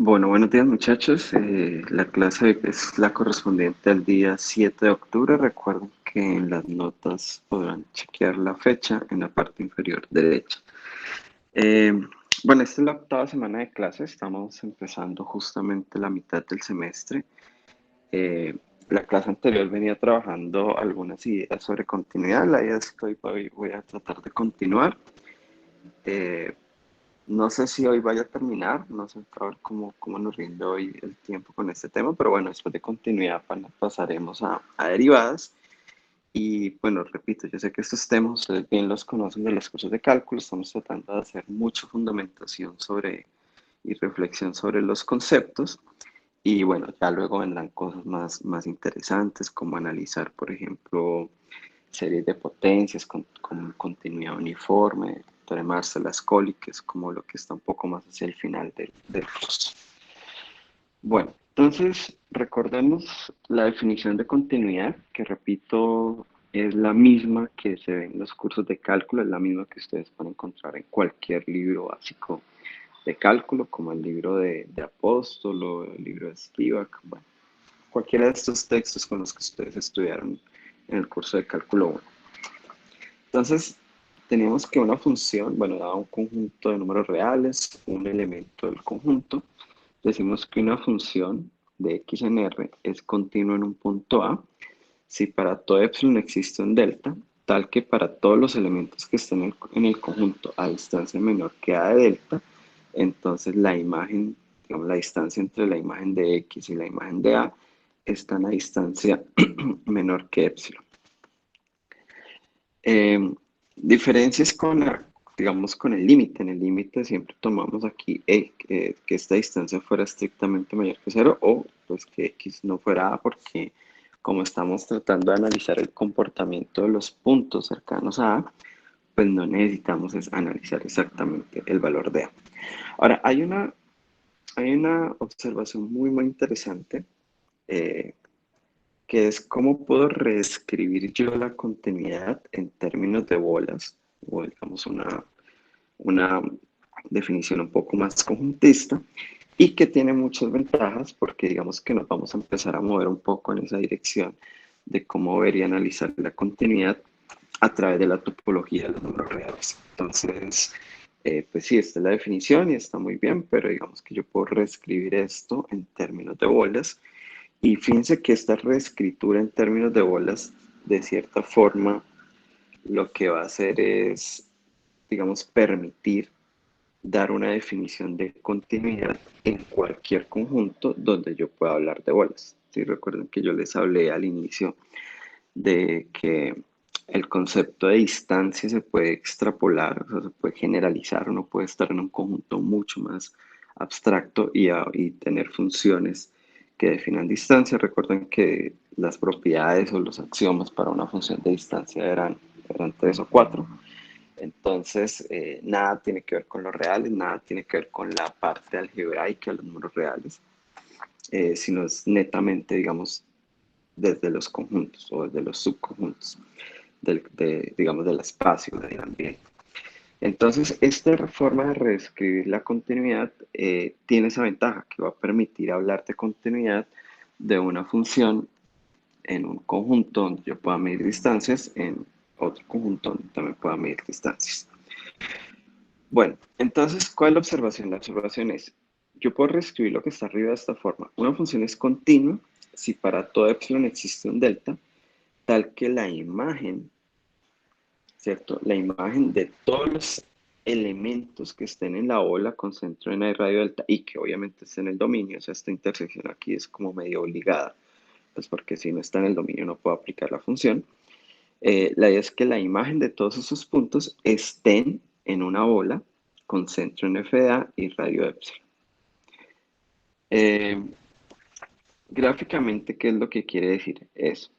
Bueno, buenos días muchachos. La clase es la correspondiente al día 7 de octubre. Recuerden que en las notas podrán chequear la fecha en la parte inferior derecha. Eh, bueno, esta es la octava semana de clase. Estamos empezando justamente la mitad del semestre. Eh, la clase anterior venía trabajando algunas ideas sobre continuidad. La idea es que hoy voy a tratar de continuar. Eh, no sé si hoy vaya a terminar, no sé a ver cómo nos rinde hoy el tiempo con este tema, pero bueno, después de continuidad pasaremos a derivadas. Y bueno, repito, yo sé que estos temas ustedes bien los conocen de los cursos de cálculo, estamos tratando de hacer mucha fundamentación sobre y reflexión sobre los conceptos. Y bueno, ya luego vendrán cosas más interesantes, como analizar, por ejemplo, series de potencias con continuidad uniforme, teorema de Arcelà-Scully, que es como lo que está un poco más hacia el final del curso. Bueno, entonces recordemos la definición de continuidad, que repito, es la misma que se ve en los cursos de cálculo, es la misma que ustedes pueden encontrar en cualquier libro básico de cálculo, como el libro de Apóstolo, el libro de Spivak, bueno, cualquiera de estos textos con los que ustedes estudiaron en el curso de cálculo 1. Entonces, teníamos que una función, bueno, daba un conjunto de números reales, un elemento del conjunto. Decimos que una función de x en r es continua en un punto A si para todo epsilon existe un delta, tal que para todos los elementos que estén en el conjunto a distancia menor que a de delta, entonces la imagen, digamos, la distancia entre la imagen de x y la imagen de a están a distancia menor que epsilon. Eh, Diferencias digamos, con el límite. En el límite siempre tomamos aquí que esta distancia fuera estrictamente mayor que cero o pues que x no fuera a porque como estamos tratando de analizar el comportamiento de los puntos cercanos a a, pues no necesitamos analizar exactamente el valor de a. Ahora, hay una observación muy interesante eh, que es cómo puedo reescribir yo la continuidad en términos de bolas, o digamos una definición un poco más conjuntista, y que tiene muchas ventajas porque digamos que nos vamos a empezar a mover un poco en esa dirección de cómo ver y analizar la continuidad a través de la topología de los números reales. Entonces, pues sí, esta es la definición y está muy bien, pero digamos que yo puedo reescribir esto en términos de bolas y fíjense que esta reescritura en términos de bolas, de cierta forma, lo que va a hacer es, digamos, permitir dar una definición de continuidad en cualquier conjunto donde yo pueda hablar de bolas. ¿Sí? Recuerden que yo les hablé al inicio de que el concepto de distancia se puede extrapolar, o sea, se puede generalizar, uno puede estar en un conjunto mucho más abstracto y tener funciones que definan distancia. Recuerden que las propiedades o los axiomas para una función de distancia eran tres o cuatro. Entonces, nada tiene que ver con los reales, nada tiene que ver con la parte algebraica de los números reales, sino es netamente, digamos, desde los conjuntos o desde los subconjuntos, digamos, del espacio, del ambiente. Entonces, esta forma de reescribir la continuidad tiene esa ventaja que va a permitir hablar de continuidad de una función en un conjunto donde yo pueda medir distancias, en otro conjunto donde también pueda medir distancias. Bueno, entonces, ¿cuál es la observación? La observación es, yo puedo reescribir lo que está arriba de esta forma. Una función es continua si para todo epsilon existe un delta, tal que la imagen, ¿cierto? La imagen de todos los elementos que estén en la ola con centro en A radio delta y que obviamente esté en el dominio, o sea, esta intersección aquí es como medio obligada, pues porque si no está en el dominio no puedo aplicar la función. La idea es que la imagen de todos esos puntos estén en una bola con centro en FDA y radio epsilon. Eh, Gráficamente, ¿qué es lo que quiere decir eso?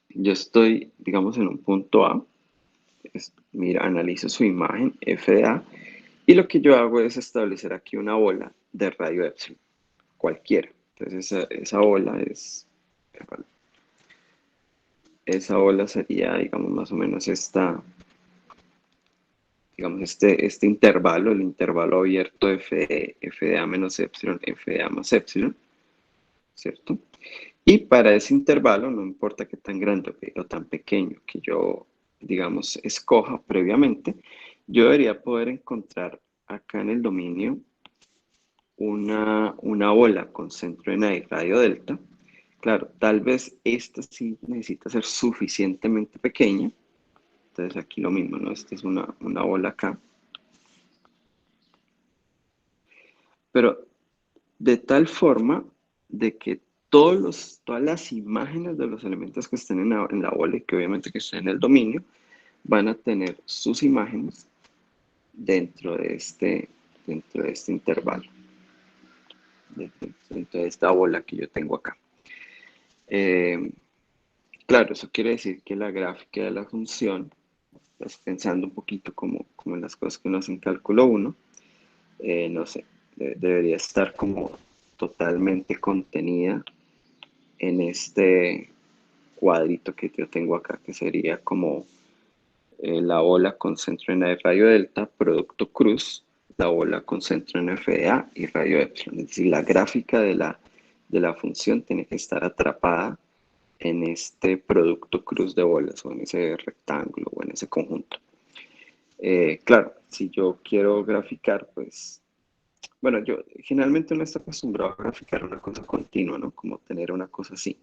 Yo estoy, digamos, en un punto A, mira, analizo su imagen FDA y lo que yo hago es establecer aquí una bola de radio epsilon, cualquiera. Entonces esa bola esa bola sería, digamos, más o menos esta, digamos, este intervalo, el intervalo abierto f de a menos epsilon, f de a más epsilon, ¿cierto? Y para ese intervalo, no importa qué tan grande o tan pequeño que yo, digamos, escoja previamente, yo debería poder encontrar acá en el dominio una bola con centro en A y radio delta. Claro, tal vez esta sí necesita ser suficientemente pequeña. Entonces aquí lo mismo, ¿no? Esta es una bola acá. Pero de tal forma de que todas las imágenes de los elementos que estén en la bola y que obviamente que estén en el dominio, van a tener sus imágenes dentro de este intervalo, dentro de esta bola que yo tengo acá. Claro, eso quiere decir que la gráfica de la función, pues pensando un poquito como en las cosas que uno hace en cálculo 1, no sé, debería estar como totalmente contenida en este cuadrito que yo tengo acá, que sería como la bola con centro en A y radio delta, producto cruz, la bola con centro en F de A y radio epsilon. Es decir, la gráfica de la función tiene que estar atrapada en este producto cruz de bolas o en ese rectángulo o en ese conjunto. Claro, si yo quiero graficar, pues, bueno, yo generalmente no estoy acostumbrado a graficar una cosa continua, ¿no? Como tener una cosa así,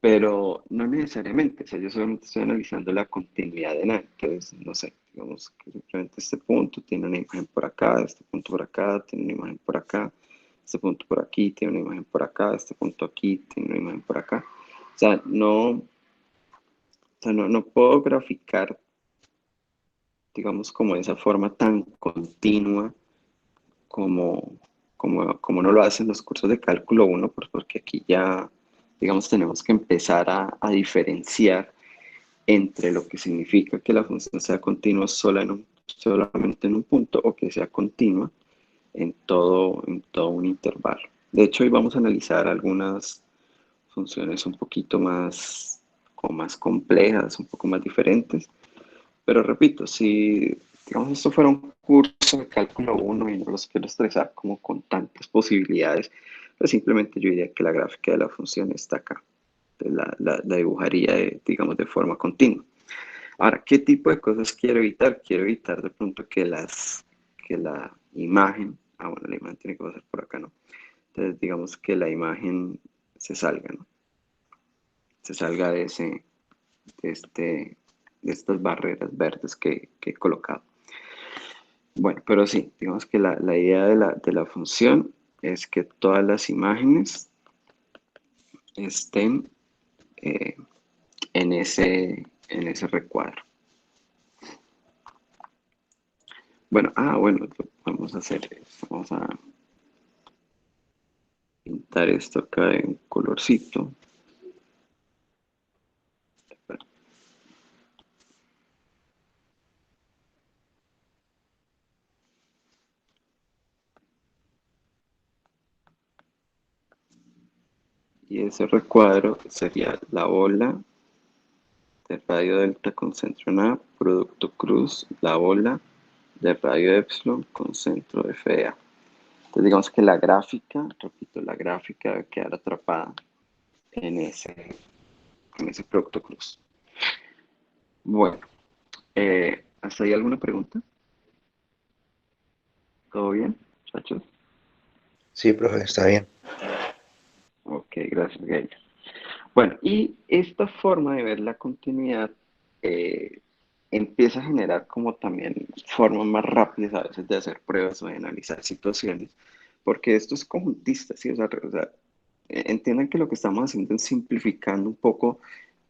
pero no necesariamente, o sea, yo solamente estoy analizando la continuidad de nada, entonces, no sé, digamos que simplemente este punto tiene una imagen por acá, este punto por acá, tiene una imagen por acá, este punto por aquí, tiene una imagen por acá, este punto aquí, tiene una imagen por acá. O sea, no puedo graficar, digamos, como de esa forma tan continua como, como no lo hacen los cursos de cálculo 1, pues porque aquí ya, digamos, tenemos que empezar a diferenciar entre lo que significa que la función sea continua solamente en un punto o que sea continua en todo un intervalo. De hecho, hoy vamos a analizar algunas funciones un poquito más, como más complejas, un poco más diferentes. Pero repito, si digamos esto fuera un curso de cálculo 1 y no los quiero estresar como con tantas posibilidades, pues simplemente yo diría que la gráfica de la función está acá. Entonces la dibujaría, digamos, de forma continua. Ahora, ¿qué tipo de cosas quiero evitar? Quiero evitar de pronto que la imagen, bueno, la imagen tiene que pasar por acá, ¿no? Entonces, digamos que la imagen se salga, ¿no? Se salga de estas barreras verdes que he colocado. Bueno, pero sí, digamos que la idea de la función es que todas las imágenes estén eh, en ese recuadro. Bueno, bueno, vamos a hacer esto. Vamos a pintar esto acá en colorcito. Y ese recuadro sería la bola de radio delta con centro en A, producto cruz, la bola de radio epsilon con centro FA. Entonces digamos que la gráfica, repito, la gráfica debe quedar atrapada en ese producto cruz. Bueno, ¿hasta ahí alguna pregunta? ¿Todo bien, muchachos? Sí, profe, está bien. Ok, gracias, Gael. Bueno, y esta forma de ver la continuidad eh, empieza a generar como también formas más rápidas a veces de hacer pruebas o de analizar situaciones, porque esto es conjuntista, ¿sí? O sea, entiendan que lo que estamos haciendo es simplificando un poco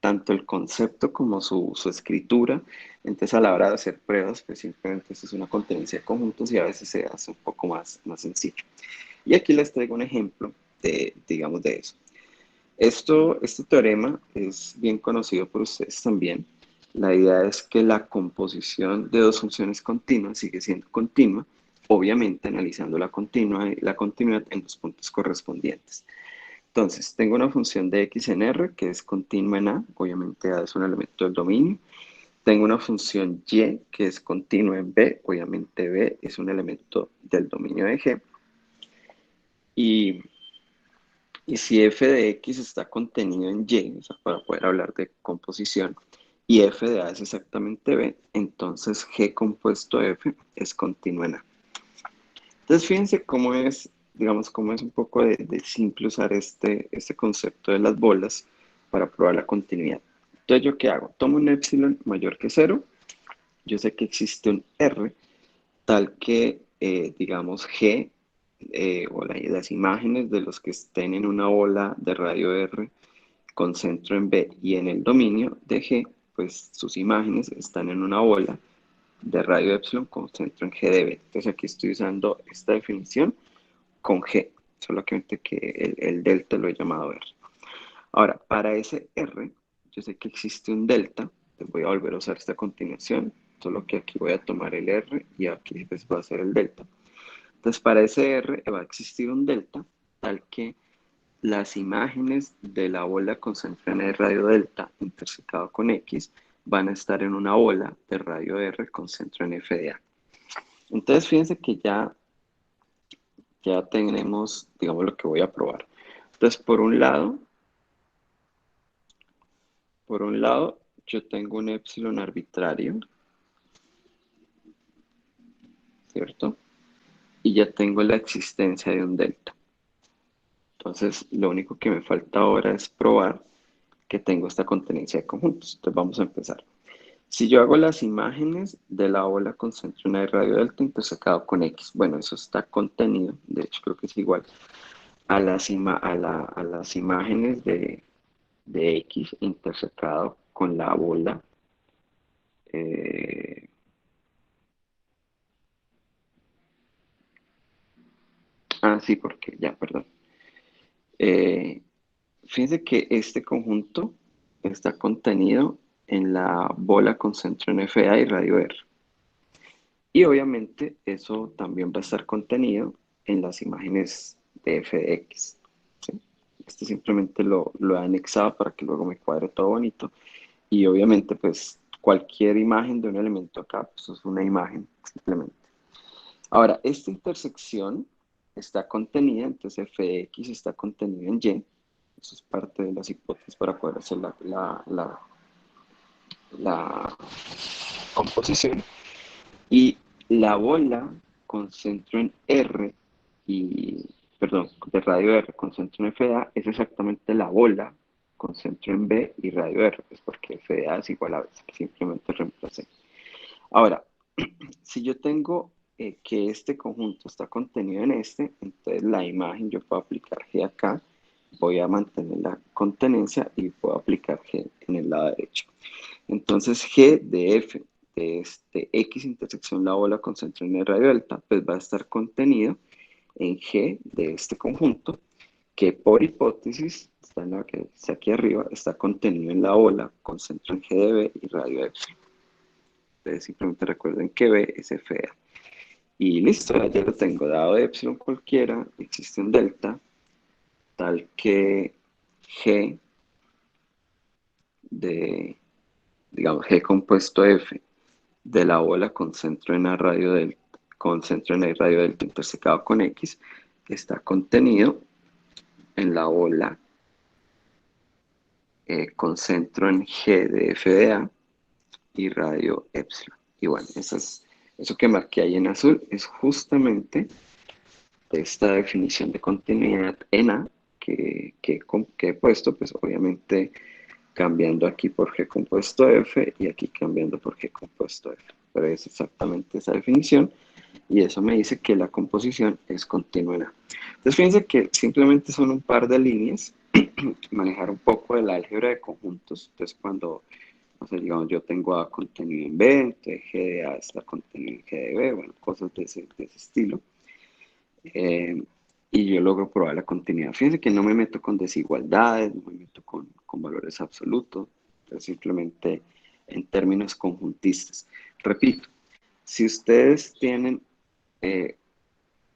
tanto el concepto como su escritura. Entonces, a la hora de hacer pruebas, pues simplemente eso es una contingencia de conjuntos y a veces se hace un poco más sencillo. Y aquí les traigo un ejemplo digamos, de eso. Este teorema es bien conocido por ustedes también. La idea es que la composición de dos funciones continuas sigue siendo continua, obviamente analizando la continuidad en los puntos correspondientes. Entonces, tengo una función de x en R que es continua en A, obviamente A es un elemento del dominio, Tengo una función y que es continua en B. Obviamente B es un elemento del dominio de G. Y, y si f de x está contenido en y, o sea, para poder hablar de composición, y f de a es exactamente B, entonces G compuesto F es continuo en A. Entonces, fíjense cómo es, digamos, cómo es un poco de simple usar este concepto de las bolas para probar la continuidad. Entonces, ¿yo qué hago? Tomo un epsilon mayor que cero. Yo sé que existe un R tal que, digamos, G o las imágenes de los que estén en una bola de radio R con centro en B y en el dominio de G, pues sus imágenes están en una bola de radio epsilon con centro en G de B. Entonces aquí estoy usando esta definición con G, solamente que el delta lo he llamado R. Ahora, para ese R, yo sé que existe un delta, entonces voy a volver a usar esta continuación, solo que aquí voy a tomar el R y aquí pues va a ser el delta. Entonces, para ese R va a existir un delta, tal que las imágenes de la bola con centro en el radio delta intersecado con X van a estar en una bola de radio R con centro en F de A. Entonces, fíjense que ya tenemos, digamos, lo que voy a probar. Entonces, por un lado, yo tengo un epsilon arbitrario, ¿cierto? Y ya tengo la existencia de un delta. Entonces, lo único que me falta ahora es probar que tengo esta contenencia de conjuntos. Entonces, vamos a empezar. Si yo hago las imágenes de la ola con centro en el radio delta intersecado con X, bueno, eso está contenido, de hecho creo que es igual a las imágenes de X intersecado con la bola. eh, sí, porque ya, perdón. Eh, Fíjense que este conjunto está contenido en la bola con centro en FA y radio R. Y obviamente eso también va a estar contenido en las imágenes de f de x. ¿Sí? Este simplemente lo he anexado para que luego me cuadre todo bonito. Y obviamente pues cualquier imagen de un elemento acá pues es una imagen simplemente. Ahora, esta intersección está contenida, entonces f de x está contenida en y. Eso es parte de las hipótesis para poder hacer la composición. Y la bola con centro en R y, perdón, de radio R con centro en FA es exactamente la bola con centro en B y radio R, pues porque FA es igual a B, simplemente reemplacé. Ahora, si yo tengo que este conjunto está contenido en este, entonces la imagen yo puedo aplicar G acá, voy a mantener la contenencia y puedo aplicar G en el lado derecho. Entonces G de F de este X intersección la bola con centro en el radio delta, pues va a estar contenido en G de este conjunto, que por hipótesis, está en la que está aquí arriba, está contenido en la bola con centro en G de B y radio epsilon. Entonces simplemente recuerden que B es FA. Y listo, ya lo tengo, dado de epsilon cualquiera, existe un delta, tal que G de, digamos, G compuesto F de la bola con centro en el radio delta intersecado con X está contenido en la bola con centro en G de F de A y radio epsilon. Y bueno, eso que marqué ahí en azul es justamente esta definición de continuidad en A que he puesto, pues obviamente cambiando aquí por G compuesto F y aquí cambiando por G compuesto F. Pero es exactamente esa definición y eso me dice que la composición es continua en A. Entonces fíjense que simplemente son un par de líneas, manejar un poco de la álgebra de conjuntos. Entonces cuando, no sé, digamos, yo tengo A contenido en B, entonces G de A está contenido en G de B, bueno, cosas de ese estilo. Eh, y yo logro probar la continuidad. Fíjense que no me meto con desigualdades, no me meto con valores absolutos, pero simplemente en términos conjuntistas. Repito, si ustedes tienen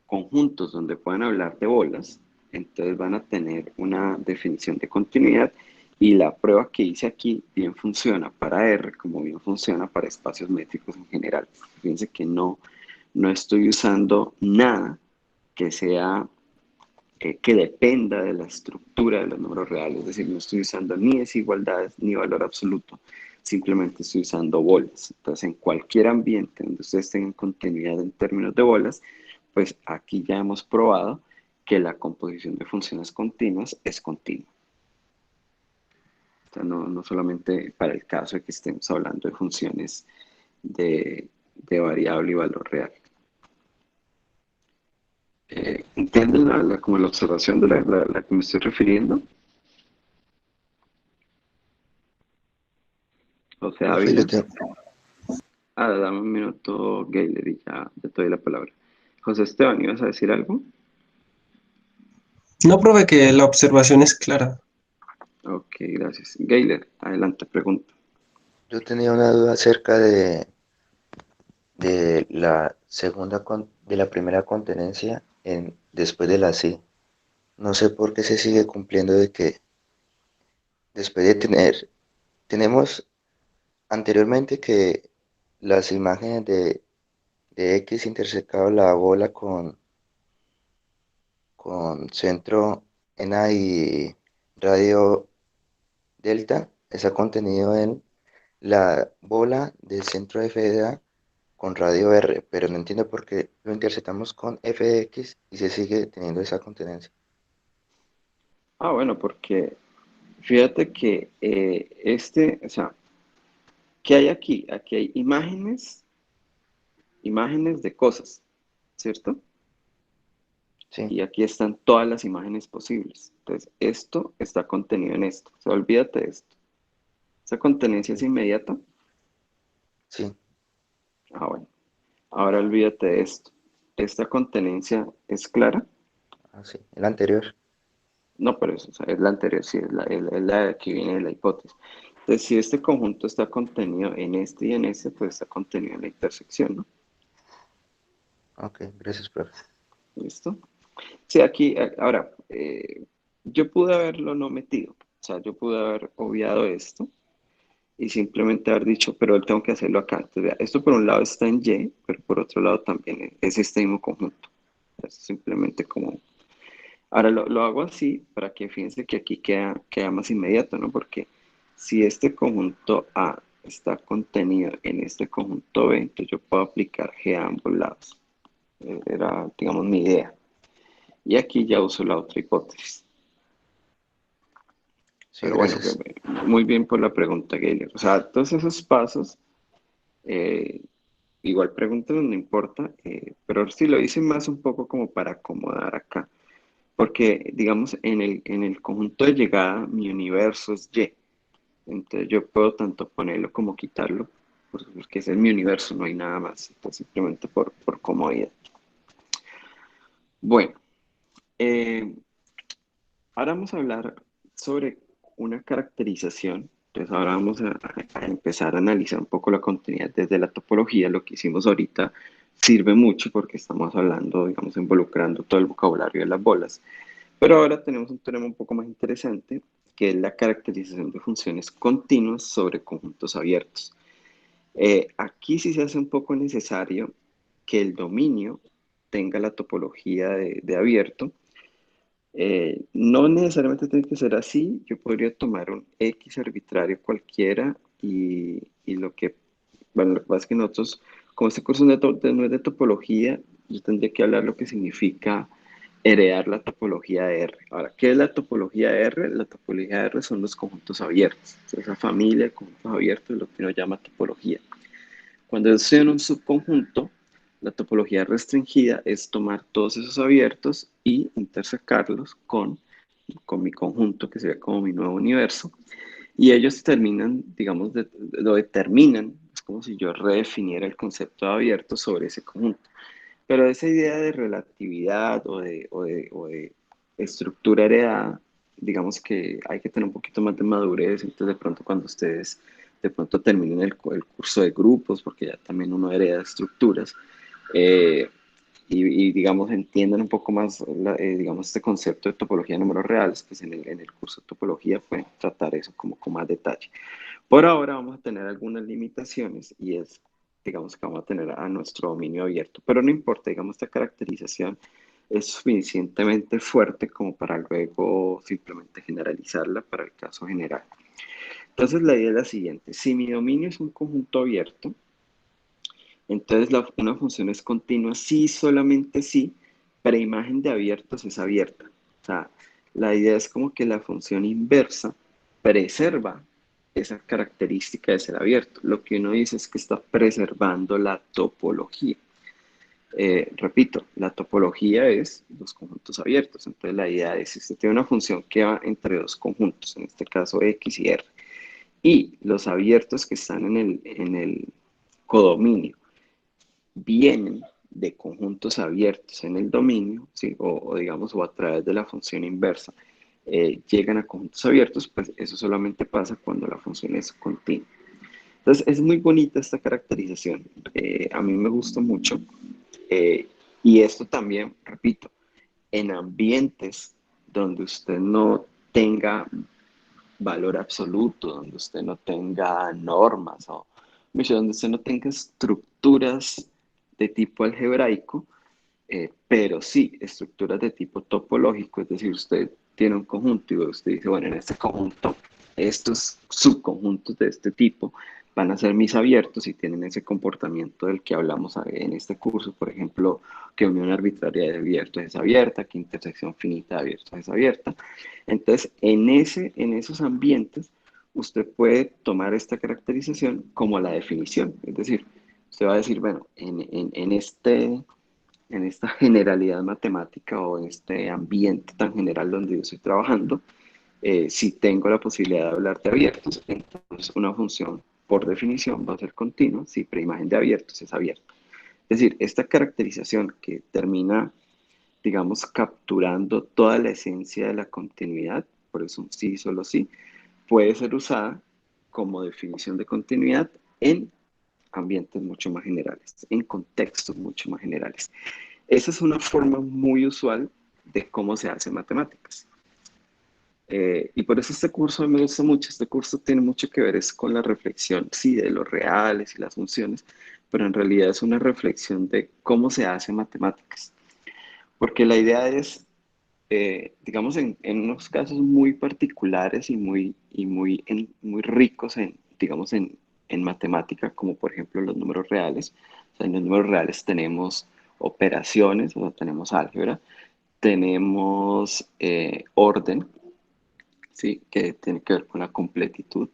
conjuntos donde puedan hablar de bolas, entonces van a tener una definición de continuidad Y la prueba que hice aquí bien funciona para R como bien funciona para espacios métricos en general. Fíjense que no estoy usando nada que sea que dependa de la estructura de los números reales, es decir, no estoy usando ni desigualdades ni valor absoluto, simplemente estoy usando bolas. Entonces, en cualquier ambiente donde ustedes tengan continuidad en términos de bolas, pues aquí ya hemos probado que la composición de funciones continuas es continua. O sea, no solamente para el caso de que estemos hablando de funciones de variable y valor real. ¿Entienden como la observación de la que me estoy refiriendo? O sea, Profe, yo Ávila. tengo, Dame un minuto, Gayler, y ya te doy la palabra. José Esteban, ¿ibas a decir algo? No, profe, que la observación es clara. Ok, gracias. Gayler, adelante, pregunta. yo tenía una duda acerca de la de la primera contenencia después de la sí. No sé por qué se sigue cumpliendo de que después de tenemos anteriormente que las imágenes de X intersecado la bola con centro en A y radio delta, está contenido en la bola del centro f de A con radio R, pero no entiendo por qué lo interceptamos con f de X y se sigue teniendo esa contenencia. Bueno, porque fíjate que o sea, ¿qué hay aquí? Aquí hay imágenes de cosas, ¿cierto? Sí, Y aquí están todas las imágenes posibles. Entonces, esto está contenido en esto. O sea, olvídate de esto. ¿Esa contenencia es ok, inmediata? sí, Bueno. Ahora olvídate de esto. ¿Esta contenencia es clara? así, el anterior, No, pero eso, o sea, es la anterior, sí, es la que viene de la hipótesis. Entonces, si este conjunto está contenido en este y en este, pues está contenido en la intersección, ¿no? ok, gracias, profe. ¿Listo? Sí, aquí, ahora, yo pude haberlo no metido, o sea, yo pude haber obviado esto y simplemente haber dicho, pero tengo que hacerlo acá. Entonces, vea, esto por un lado está en Y, pero por otro lado también es este mismo conjunto. Es simplemente como. Ahora lo hago así para que fíjense que aquí queda más inmediato, ¿no? Porque si este conjunto A está contenido en este conjunto B, entonces yo puedo aplicar G a ambos lados. Era, digamos, mi idea. Y aquí ya uso la otra hipótesis. Sí, Pero bueno, gracias. muy bien por la pregunta, Gaylor. O sea, todos esos pasos, eh, igual pregúntenme, no importa, pero sí lo hice más un poco como para acomodar acá. Porque, digamos, en el conjunto de llegada, mi universo es Y. Entonces yo puedo tanto ponerlo como quitarlo, porque ese es mi universo, no hay nada más. Entonces, simplemente por comodidad. Bueno, eh, ahora vamos a hablar sobre una caracterización. Entonces ahora vamos a empezar a analizar un poco la continuidad desde la topología. Lo que hicimos ahorita sirve mucho porque estamos hablando, digamos, involucrando todo el vocabulario de las bolas. Pero ahora tenemos un teorema un poco más interesante, que es la caracterización de funciones continuas sobre conjuntos abiertos. Aquí sí se hace un poco necesario que el dominio tenga la topología de abierto. No necesariamente tiene que ser así. Yo podría tomar un X arbitrario cualquiera y bueno, lo que pasa es que nosotros, como este curso no es de topología, yo tendría que hablar lo que significa heredar la topología de R. Ahora, ¿qué es la topología de R? La topología de R son los conjuntos abiertos. Esa familia de conjuntos abiertos es lo que uno llama topología. Cuando yo estoy en un subconjunto, la topología restringida es tomar todos esos abiertos y intersecarlos con mi conjunto, que sería como mi nuevo universo. Y ellos terminan, digamos, lo determinan. Es como si yo redefiniera el concepto de abierto sobre ese conjunto. Pero esa idea de relatividad o de estructura heredada, digamos que hay que tener un poquito más de madurez. Entonces, de pronto, cuando ustedes de pronto terminen el curso de grupos, porque ya también uno hereda estructuras, eh, digamos, entiendan un poco más, digamos, este concepto de topología de números reales, pues en el curso de topología pueden tratar eso como con más detalle. Por ahora vamos a tener algunas limitaciones y es, digamos, que vamos a tener a nuestro dominio abierto, pero no importa, digamos, esta caracterización es suficientemente fuerte como para luego simplemente generalizarla para el caso general. Entonces la idea es la siguiente: si mi dominio es un conjunto abierto, entonces una función es continua si, solamente si, preimagen de abiertos es abierta. O sea, la idea es como que la función inversa preserva esa característica de ser abierto. Lo que uno dice es que está preservando la topología. Repito, la topología es los conjuntos abiertos. Entonces la idea es, si usted tiene una función que va entre dos conjuntos, en este caso X y R, y los abiertos que están en el codominio vienen de conjuntos abiertos en el dominio, ¿sí? O digamos, o a través de la función inversa, llegan a conjuntos abiertos, pues eso solamente pasa cuando la función es continua. Entonces, es muy bonita esta caracterización. A mí me gusta mucho. Y esto también, repito, en ambientes donde usted no tenga valor absoluto, donde usted no tenga normas o donde usted no tenga estructuras de tipo algebraico, pero sí estructuras de tipo topológico, es decir, usted tiene un conjunto y usted dice, bueno, en este conjunto, estos subconjuntos de este tipo van a ser mis abiertos y tienen ese comportamiento del que hablamos en este curso, por ejemplo, que unión arbitraria de abiertos es abierta, que intersección finita de abiertos es abierta. Entonces, en esos ambientes, usted puede tomar esta caracterización como la definición, es decir, usted va a decir, bueno, en esta generalidad matemática o en este ambiente tan general donde yo estoy trabajando, si tengo la posibilidad de hablar de abiertos, entonces una función por definición va a ser continua si preimagen de abiertos es abierta. Es decir, esta caracterización que termina, digamos, capturando toda la esencia de la continuidad, por eso un sí, solo sí, puede ser usada como definición de continuidad en ambientes mucho más generales, en contextos mucho más generales. Esa es una forma muy usual de cómo se hace matemáticas. Y por eso este curso me gusta mucho. Este curso tiene mucho que ver es con la reflexión, sí, de los reales y las funciones, pero en realidad es una reflexión de cómo se hace matemáticas. Porque la idea es, digamos, en unos casos muy particulares y muy ricos digamos, en matemática, como por ejemplo los números reales. O sea, en los números reales tenemos operaciones, o sea, tenemos álgebra, tenemos orden, ¿sí? Que tiene que ver con la completitud.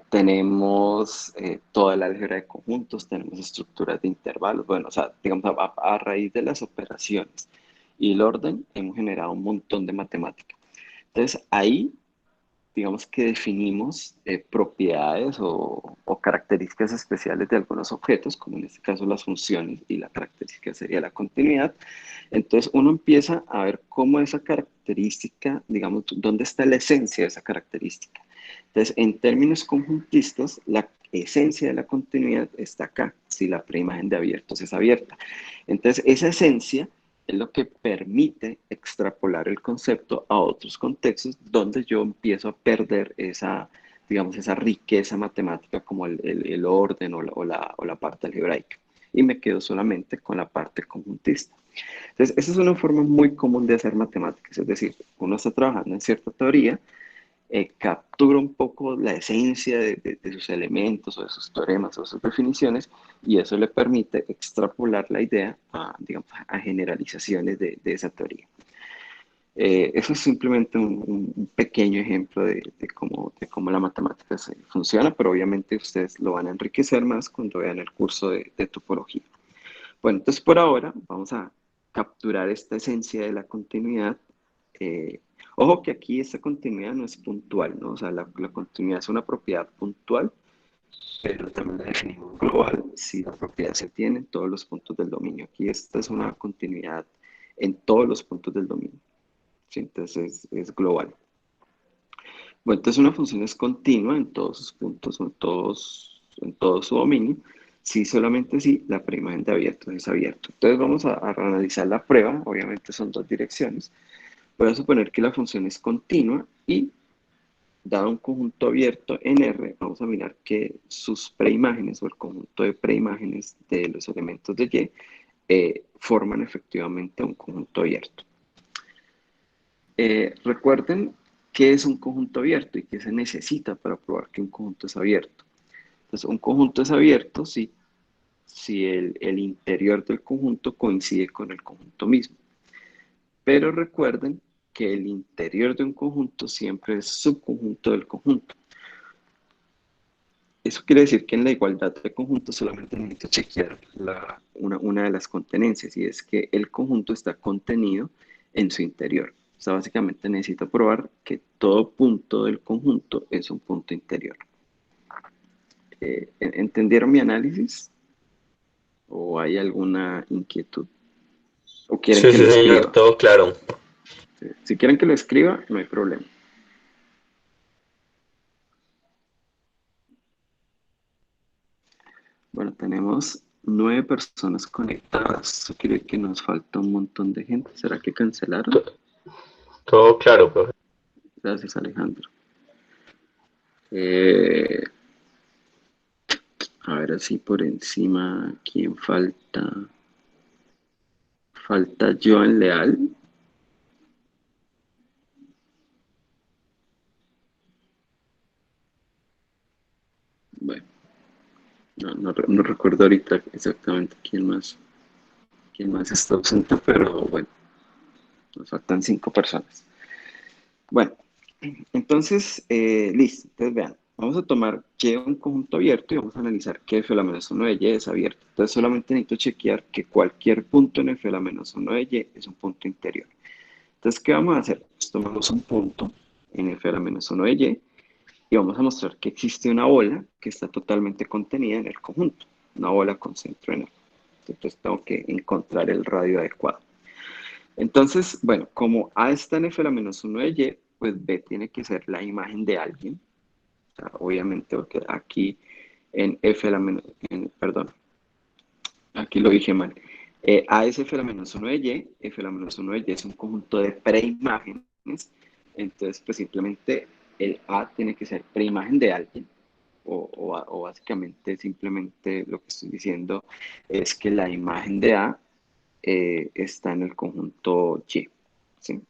Tenemos toda la álgebra de conjuntos, tenemos estructuras de intervalos, bueno, o sea, digamos, a raíz de las operaciones y el orden, hemos generado un montón de matemática. Entonces, ahí, digamos que definimos propiedades o características especiales de algunos objetos, como en este caso las funciones, y la característica sería la continuidad. Entonces, uno empieza a ver cómo esa característica, digamos, dónde está la esencia de esa característica. Entonces, en términos conjuntistas, la esencia de la continuidad está acá, si la preimagen de abiertos es abierta. Entonces, esa esencia es lo que permite extrapolar el concepto a otros contextos donde yo empiezo a perder esa, digamos, esa riqueza matemática como el orden o la parte algebraica. Y me quedo solamente con la parte conjuntista. Entonces, esa es una forma muy común de hacer matemáticas, es decir, uno está trabajando en cierta teoría, captura un poco la esencia de sus elementos o de sus teoremas o de sus definiciones y eso le permite extrapolar la idea a, digamos, a generalizaciones de esa teoría. Eso es simplemente un pequeño ejemplo de cómo la matemática funciona, pero obviamente ustedes lo van a enriquecer más cuando vean el curso de topología. Bueno, entonces por ahora vamos a capturar esta esencia de la continuidad. eh, Ojo que aquí esta continuidad no es puntual, ¿no? O sea, la continuidad es una propiedad puntual, pero también la definimos global si la propiedad se tiene en todos los puntos del dominio. Aquí esta es una continuidad en todos los puntos del dominio, ¿sí? Entonces es global. Bueno, entonces una función es continua en todos sus puntos o en todo su dominio Si solamente si la preimagen de abierto es abierto. Entonces vamos a analizar la prueba, obviamente son dos direcciones. Voy a suponer que la función es continua y dado un conjunto abierto en R, vamos a mirar que sus preimágenes o el conjunto de preimágenes de los elementos de Y forman efectivamente un conjunto abierto. Recuerden qué es un conjunto abierto y qué se necesita para probar que un conjunto es abierto. Entonces, un conjunto es abierto si el interior del conjunto coincide con el conjunto mismo. Pero recuerden que el interior de un conjunto siempre es subconjunto del conjunto. Eso quiere decir que en la igualdad de conjuntos solamente necesito chequear una de las contenencias, y es que el conjunto está contenido en su interior. O sea, básicamente necesito probar que todo punto del conjunto es un punto interior. ¿Entendieron mi análisis? ¿O hay alguna inquietud? ¿O quieren Sí, que lo sí, señor, escriba? todo claro. Si quieren que lo escriba, no hay problema. Bueno, tenemos 9 personas conectadas. Eso quiere decir que nos falta un montón de gente. ¿Será que cancelaron? Todo claro, profe. Gracias, Alejandro. Eh, a ver, así por encima, ¿quién falta? Falta Joan Leal. Bueno, no recuerdo ahorita exactamente quién más está ausente, pero bueno, nos faltan 5 personas. Bueno, entonces, listo. Entonces, vean, vamos a tomar Y un conjunto abierto y vamos a analizar que f a la menos 1 de Y es abierto. Entonces, solamente necesito chequear que cualquier punto en f a la menos 1 de Y es un punto interior. Entonces, ¿qué vamos a hacer? Pues tomamos un punto en f a la menos 1 de Y y vamos a mostrar que existe una bola que está totalmente contenida en el conjunto. Una bola con centro en él. Entonces, tengo que encontrar el radio adecuado. Entonces, bueno, como A está en f a la menos 1 de Y, pues B tiene que ser la imagen de alguien. O sea, obviamente, porque aquí en f a la menos, perdón, aquí lo dije mal. A es f a la menos 1 de Y, f a la menos 1 de Y es un conjunto de preimágenes. Entonces, pues simplemente el A tiene que ser preimagen de alguien. O básicamente simplemente lo que estoy diciendo es que la imagen de A está en el conjunto Y. ¿Sí?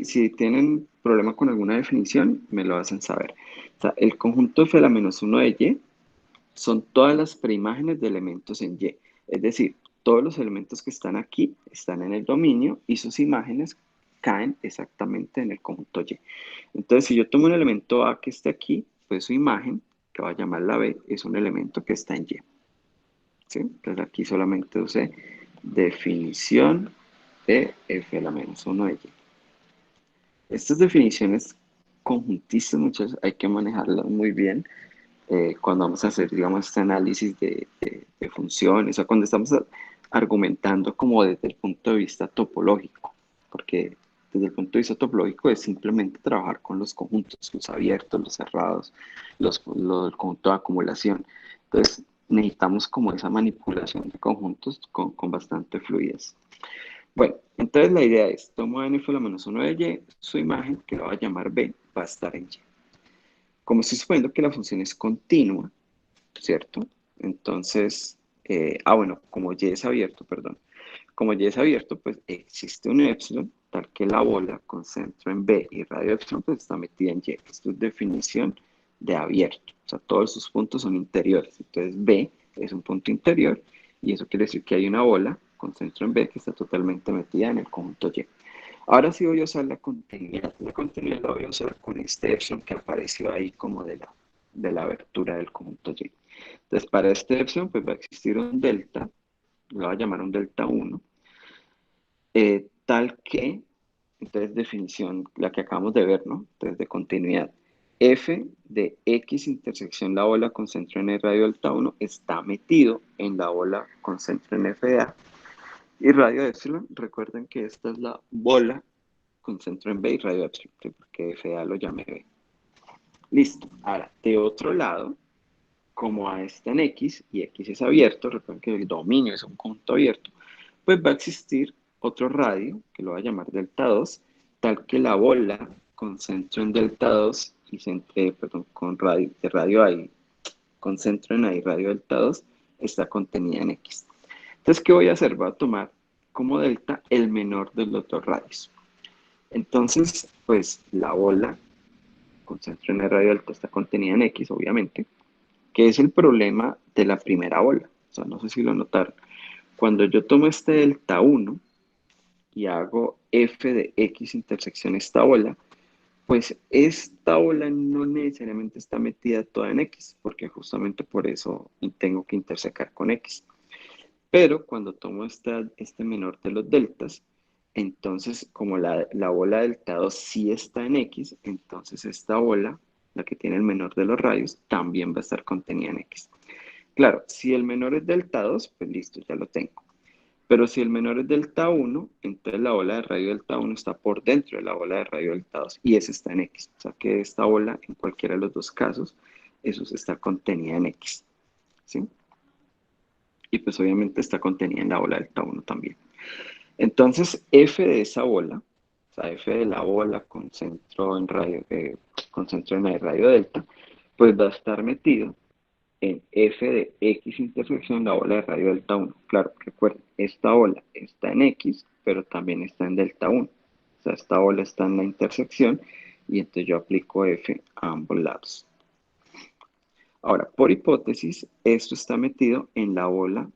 Si tienen problema con alguna definición, me lo hacen saber. O sea, el conjunto f a la menos 1 de Y son todas las preimágenes de elementos en Y. Es decir, todos los elementos que están aquí están en el dominio y sus imágenes caen exactamente en el conjunto Y. Entonces, si yo tomo un elemento A que esté aquí, pues su imagen, que va a llamar la B, es un elemento que está en Y. ¿Sí? Entonces aquí solamente usé definición de f a la menos 1 de Y. Estas definiciones conjuntistas muchas hay que manejarlas muy bien cuando vamos a hacer, digamos, este análisis de funciones o cuando estamos argumentando como desde el punto de vista topológico, porque desde el punto de vista topológico es simplemente trabajar con los conjuntos, los abiertos, los cerrados, el conjunto de acumulación. Entonces, necesitamos como esa manipulación de conjuntos con bastante fluidez. Bueno, entonces la idea es, tomo n f a la menos 1 de Y, su imagen, que la voy a llamar B, va a estar en Y. Como estoy suponiendo que la función es continua, ¿cierto? Entonces, bueno, como Y es abierto, perdón. Como Y es abierto, pues existe un epsilon, tal que la bola con centro en B y radio epsilon, pues está metida en Y. Esto es definición de abierto. O sea, todos sus puntos son interiores. Entonces, B es un punto interior y eso quiere decir que hay una bola con centro en B que está totalmente metida en el conjunto Y. Ahora sí voy a usar la continuidad. La continuidad la voy a usar con este epsilon que apareció ahí como de la abertura del conjunto Y. Entonces, para este epsilon, pues va a existir un delta, lo voy a llamar un delta 1, tal que, entonces definición, la que acabamos de ver, ¿no? Entonces, de continuidad. F de X intersección la bola con centro en radio delta 1 está metido en la bola con centro en F de A. Y radio epsilon, recuerden que esta es la bola con centro en B y radio epsilon, porque F de A lo llamé B. Listo. Ahora, de otro lado, como A está en X y X es abierto, recuerden que el dominio es un conjunto abierto, pues va a existir otro radio, que lo voy a llamar delta 2, tal que la bola con centro en delta 2 y perdón, con radio, de radio A y con centro en A y radio delta 2 está contenida en X. Entonces, ¿qué voy a hacer? Voy a tomar como delta el menor de los dos radios. Entonces, pues la bola con centro en el radio delta está contenida en X, obviamente, que es el problema de la primera bola. O sea, no sé si lo notaron. Cuando yo tomo este delta 1 y hago f de x intersección esta bola, pues esta bola no necesariamente está metida toda en x, porque justamente por eso tengo que intersecar con x. Pero cuando tomo este menor de los deltas, entonces como la bola delta 2 sí está en X, entonces esta bola, la que tiene el menor de los radios, también va a estar contenida en X. Claro, si el menor es delta 2, pues listo, ya lo tengo. Pero si el menor es delta 1, entonces la bola de radio delta 1 está por dentro de la bola de radio delta 2 y esa está en X. O sea que esta bola, en cualquiera de los dos casos, eso está contenida en X. ¿Sí? Y pues obviamente está contenida en la bola delta 1 también. Entonces, f de esa bola, o sea, f de la bola con centro en el radio delta, pues va a estar metido en f de x intersección la bola de radio delta 1. Claro, recuerden, esta bola está en x, pero también está en delta 1. O sea, esta bola está en la intersección y entonces yo aplico f a ambos lados. Ahora, por hipótesis, esto está metido en la bola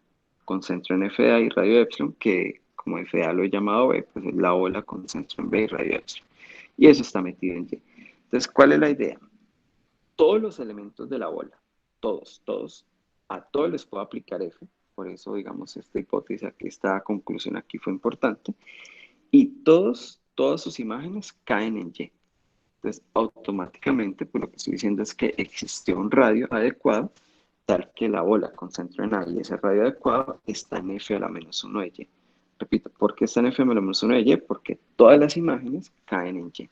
con centro en f de A y radio epsilon, que como f de A lo he llamado B, pues es la bola con centro en B y radio epsilon. Y eso está metido en Y. Entonces, ¿cuál es la idea? Todos los elementos de la bola, todos, a todos les puedo aplicar f, por eso, digamos, esta hipótesis aquí, esta conclusión aquí fue importante, y todas sus imágenes caen en Y. Entonces, automáticamente, pues lo que estoy diciendo es que existió un radio adecuado, tal que la bola con centro en A y ese radio adecuado está en f a la menos 1 de Y. Repito, ¿por qué está en f a la menos 1 de Y? Porque todas las imágenes caen en Y.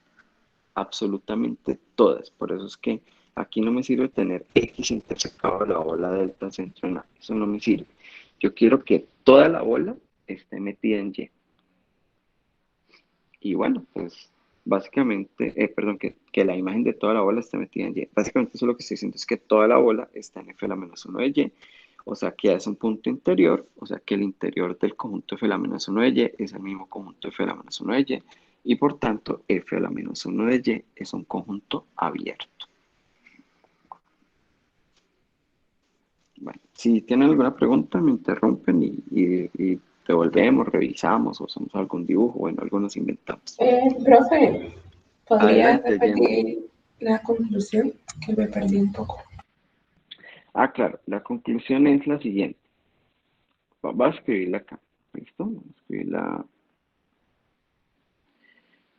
Absolutamente todas. Por eso es que aquí no me sirve tener X intersecado a la bola delta centro en A. Eso no me sirve. Yo quiero que toda la bola esté metida en Y. Y bueno, pues básicamente, perdón, que la imagen de toda la bola esté metida en Y. Básicamente eso lo que estoy diciendo es que toda la bola está en f a la menos 1 de Y. O sea que es un punto interior, o sea que el interior del conjunto f a la menos 1 de Y es el mismo conjunto f a la menos 1 de Y. Y por tanto, f a la menos 1 de Y es un conjunto abierto. Bueno, si tienen alguna pregunta, me interrumpen y devolvemos, revisamos o hacemos algún dibujo, bueno, algo nos inventamos. Profe, ¿podría Adelante, Jenny. repetir la conclusión? Que me perdí un poco. Ah, claro, la conclusión es la siguiente. Voy a escribirla acá. ¿Listo? Voy a escribirla.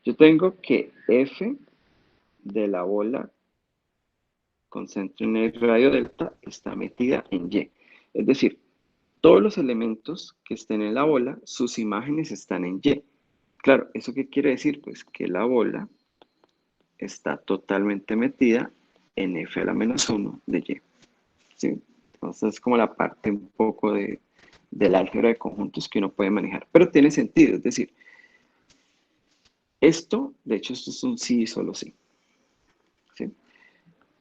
Yo tengo que f de la bola con centro en el radio delta está metida en Y. Es decir, todos los elementos que estén en la bola, sus imágenes están en Y. Claro, ¿eso qué quiere decir? Pues que la bola está totalmente metida en f a la menos 1 de Y. ¿Sí? Entonces es como la parte un poco del álgebra de conjuntos que uno puede manejar. Pero tiene sentido, es decir, de hecho, esto es un sí y solo sí. ¿Sí?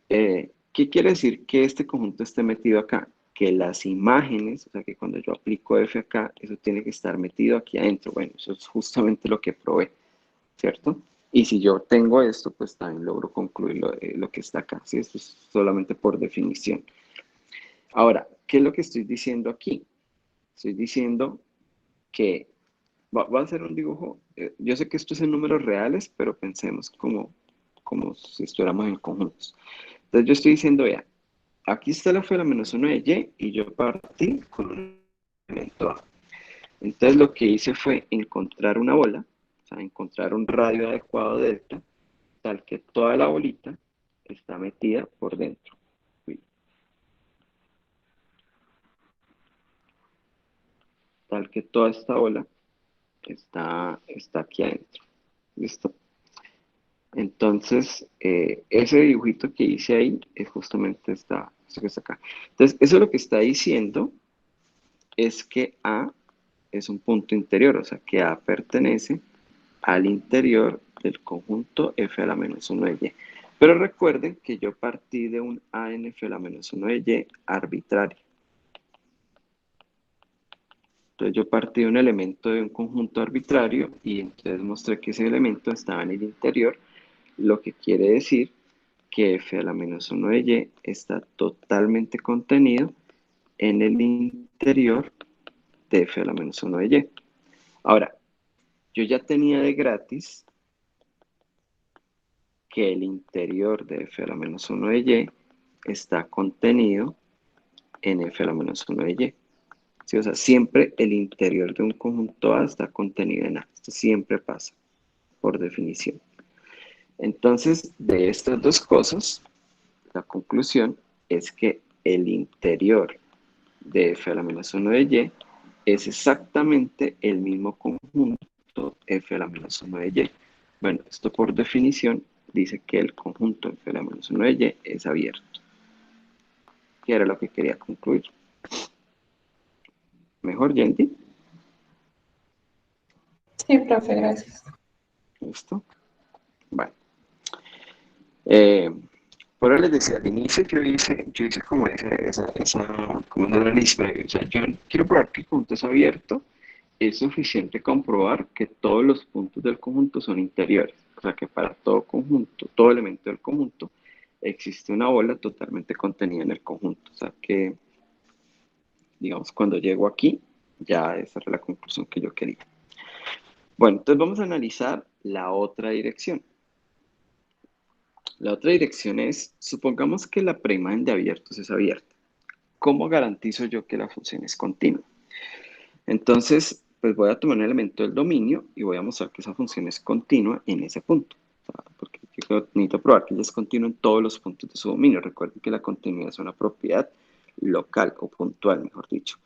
¿Qué quiere decir que este conjunto esté metido acá? Que las imágenes, o sea, que cuando yo aplico f acá, eso tiene que estar metido aquí adentro. Bueno, eso es justamente lo que probé, ¿cierto? Y si yo tengo esto, pues también logro concluir lo que está acá. ¿Sí? Esto es solamente por definición. Ahora, ¿qué es lo que estoy diciendo aquí? Estoy diciendo que va a ser un dibujo. Yo sé que esto es en números reales, pero pensemos como si estuviéramos en conjuntos. Entonces yo estoy diciendo, vea, aquí está la fuera menos 1 de Y y yo partí con un elemento A. Entonces lo que hice fue encontrar una bola, o sea, encontrar un radio adecuado de delta, tal que toda la bolita está metida por dentro. Tal que toda esta bola está aquí adentro. ¿Listo? Entonces, ese dibujito que hice ahí es justamente esta esto que está acá. Entonces, eso lo que está diciendo es que A es un punto interior, o sea, que A pertenece al interior del conjunto F a la menos 1 de Y. Pero recuerden que yo partí de un A en F a la menos 1 de Y arbitrario. Entonces yo partí de un elemento de un conjunto arbitrario y entonces mostré que ese elemento estaba en el interior, lo que quiere decir que F a la menos 1 de Y está totalmente contenido en el interior de F a la menos 1 de Y. Ahora, yo ya tenía de gratis que el interior de F a la menos 1 de Y está contenido en F a la menos 1 de Y. ¿Sí? O sea, siempre el interior de un conjunto A está contenido en A. Esto siempre pasa, por definición. Entonces, de estas dos cosas, la conclusión es que el interior de F a la menos 1 de Y es exactamente el mismo conjunto F a la menos 1 de Y. Bueno, esto por definición dice que el conjunto F a la menos 1 de Y es abierto. Que era lo que quería concluir. ¿Mejor, Yendi? Sí, profe, gracias. ¿Listo? Bueno. Por ahora les decía, al inicio yo hice como como un análisis previo. O sea, yo quiero probar que el conjunto es abierto. Es suficiente comprobar que todos los puntos del conjunto son interiores. O sea, que para todo conjunto, todo elemento del conjunto, existe una bola totalmente contenida en el conjunto. O sea, que, digamos, cuando llego aquí, ya esa era la conclusión que yo quería. Bueno, entonces vamos a analizar la otra dirección. La otra dirección es, supongamos que la preimagen de abiertos es abierta. ¿Cómo garantizo yo que la función es continua? Entonces, pues voy a tomar un elemento del dominio y voy a mostrar que esa función es continua en ese punto. O sea, porque yo necesito probar que ella es continua en todos los puntos de su dominio. Recuerden que la continuidad es una propiedad local o puntual, mejor dicho.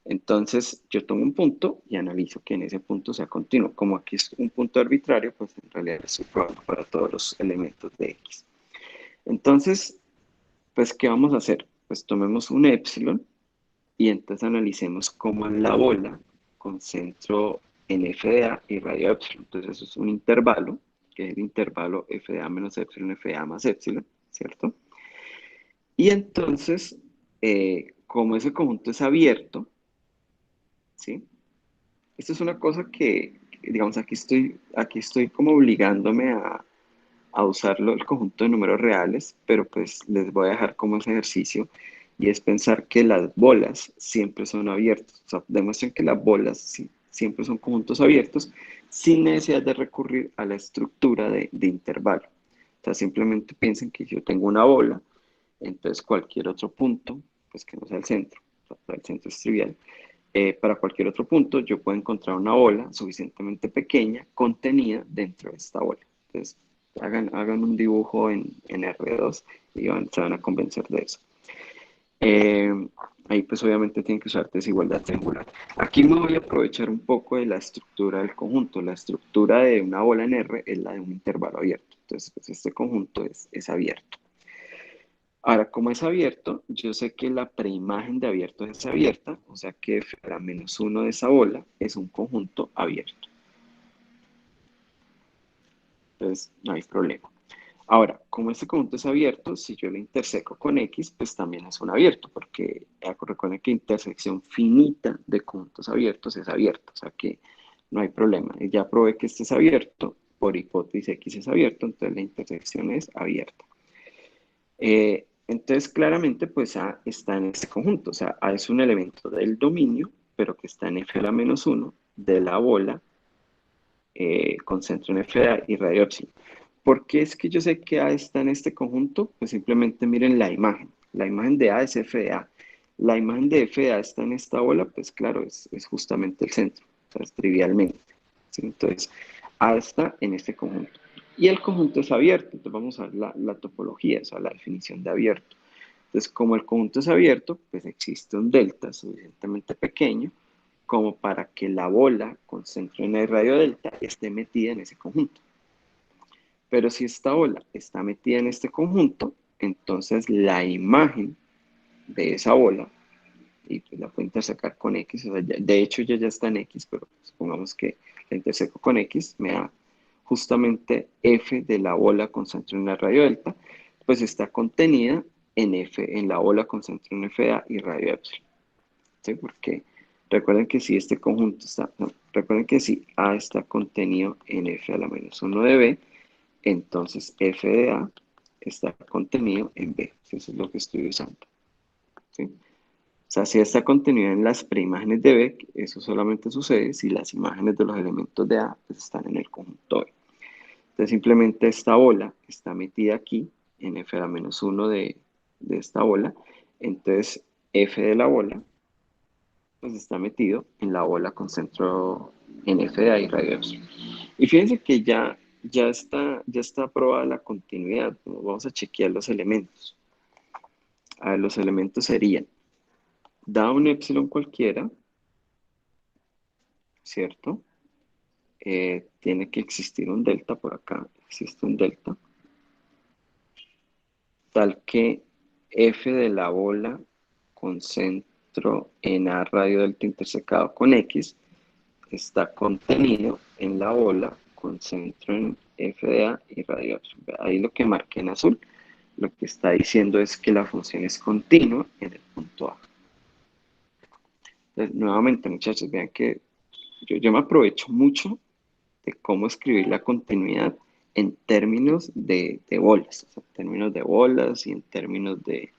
Entonces, yo tomo un punto y analizo que en ese punto sea continuo. Como aquí es un punto arbitrario, pues en realidad estoy probando para todos los elementos de X. Entonces, pues, ¿qué vamos a hacer? Pues tomemos un epsilon y entonces analicemos cómo es la bola con centro en f de a y radio epsilon. Entonces, eso es un intervalo, que es el intervalo f de a menos epsilon, f de a más epsilon, ¿cierto? Y entonces, como ese conjunto es abierto, ¿sí? Esto es una cosa que, digamos, aquí estoy como obligándome a usarlo el conjunto de números reales, pero pues les voy a dejar como ese ejercicio y es pensar que las bolas siempre son abiertas. O sea, demuestren que las bolas siempre son conjuntos abiertos sin necesidad de recurrir a la estructura de intervalo. O sea, simplemente piensen que yo tengo una bola, entonces cualquier otro punto, pues que no sea el centro, o sea, el centro es trivial, para cualquier otro punto, yo puedo encontrar una bola suficientemente pequeña contenida dentro de esta bola. Entonces, hagan un dibujo en R2 y se van a convencer de eso. Ahí pues obviamente tienen que usar desigualdad triangular. Aquí me voy a aprovechar un poco de la estructura del conjunto. La estructura de una bola en R es la de un intervalo abierto. Entonces, pues este conjunto es abierto. Ahora, como es abierto, yo sé que la preimagen de abierto es abierta, o sea que f a la menos 1 de esa bola es un conjunto abierto. Entonces, no hay problema. Ahora, como este conjunto es abierto, si yo lo interseco con X, pues también es un abierto, porque recuerden que intersección finita de conjuntos abiertos es abierta, o sea que no hay problema. Ya probé que este es abierto, por hipótesis X es abierto, entonces la intersección es abierta. Entonces, claramente, pues A está en este conjunto. O sea, A es un elemento del dominio, pero que está en F a la menos 1 de la bola con centro en F de A y radio epsilon. ¿Por qué es que yo sé que A está en este conjunto? Pues simplemente miren la imagen. La imagen de A es F de A. La imagen de F de A está en esta bola, pues claro, es justamente el centro. O sea, es trivialmente. ¿Sí? Entonces, A está en este conjunto. Y el conjunto es abierto. Entonces vamos a ver la topología, o sea, la definición de abierto. Entonces, como el conjunto es abierto, pues existe un delta suficientemente pequeño como para que la bola con centro en el radio delta esté metida en ese conjunto. Pero si esta bola está metida en este conjunto, entonces la imagen de esa bola y pues la puedo intersecar con X, o sea, de hecho ya está en X, pero supongamos que la interseco con X, me da justamente f de la bola con centro en la radio delta, pues está contenida en f, en la bola con centro en FA y radio epsilon. ¿Sí? Porque recuerden que si este conjunto está, no, recuerden que si A está contenido en f a la menos 1 de B, entonces f de A está contenido en B. Eso es lo que estoy usando. ¿Sí? O sea, si está contenido en las preimágenes de B, eso solamente sucede si las imágenes de los elementos de A pues, están en el conjunto B. Entonces simplemente esta bola está metida aquí, en f a la menos 1 de esta bola. Entonces f de la bola pues está metido en la bola con centro en f de A y radio epsilon. Y fíjense que ya está aprobada la continuidad. Vamos a chequear los elementos. A ver, los elementos serían, da un epsilon cualquiera, ¿cierto? Tiene que existir un delta por acá, existe un delta, tal que f de la bola con centro en A radio delta intersecado con X está contenido en la bola con centro en f de A y radio epsilon. Ahí lo que marqué en azul, lo que está diciendo es que la función es continua en el punto A. Entonces, nuevamente, muchachos, vean que yo me aprovecho mucho de cómo escribir la continuidad en términos de bolas, o sea, en términos de bolas y en términos de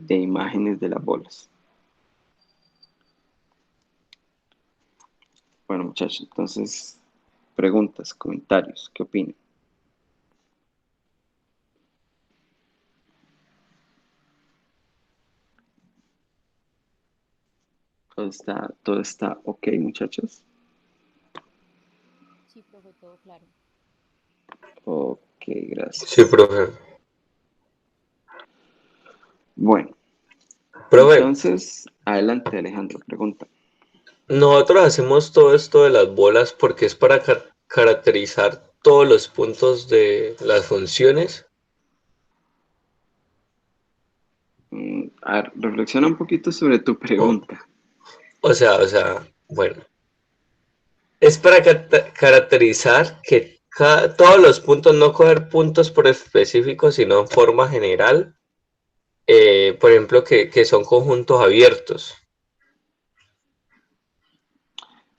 imágenes de las bolas. Bueno, muchachos, entonces, preguntas, comentarios, ¿qué opinan? Todo está ok, muchachos. Sí, profe, todo claro. Ok, gracias. Sí, profe. Bueno, Profe, entonces, adelante, Alejandro, pregunta. nosotros hacemos todo esto de las bolas porque es para caracterizar todos los puntos de las funciones. A ver, reflexiona un poquito sobre tu O, pregunta. bueno, es para caracterizar que todos los puntos, no coger puntos por específico, sino en forma general, por ejemplo, que son conjuntos abiertos.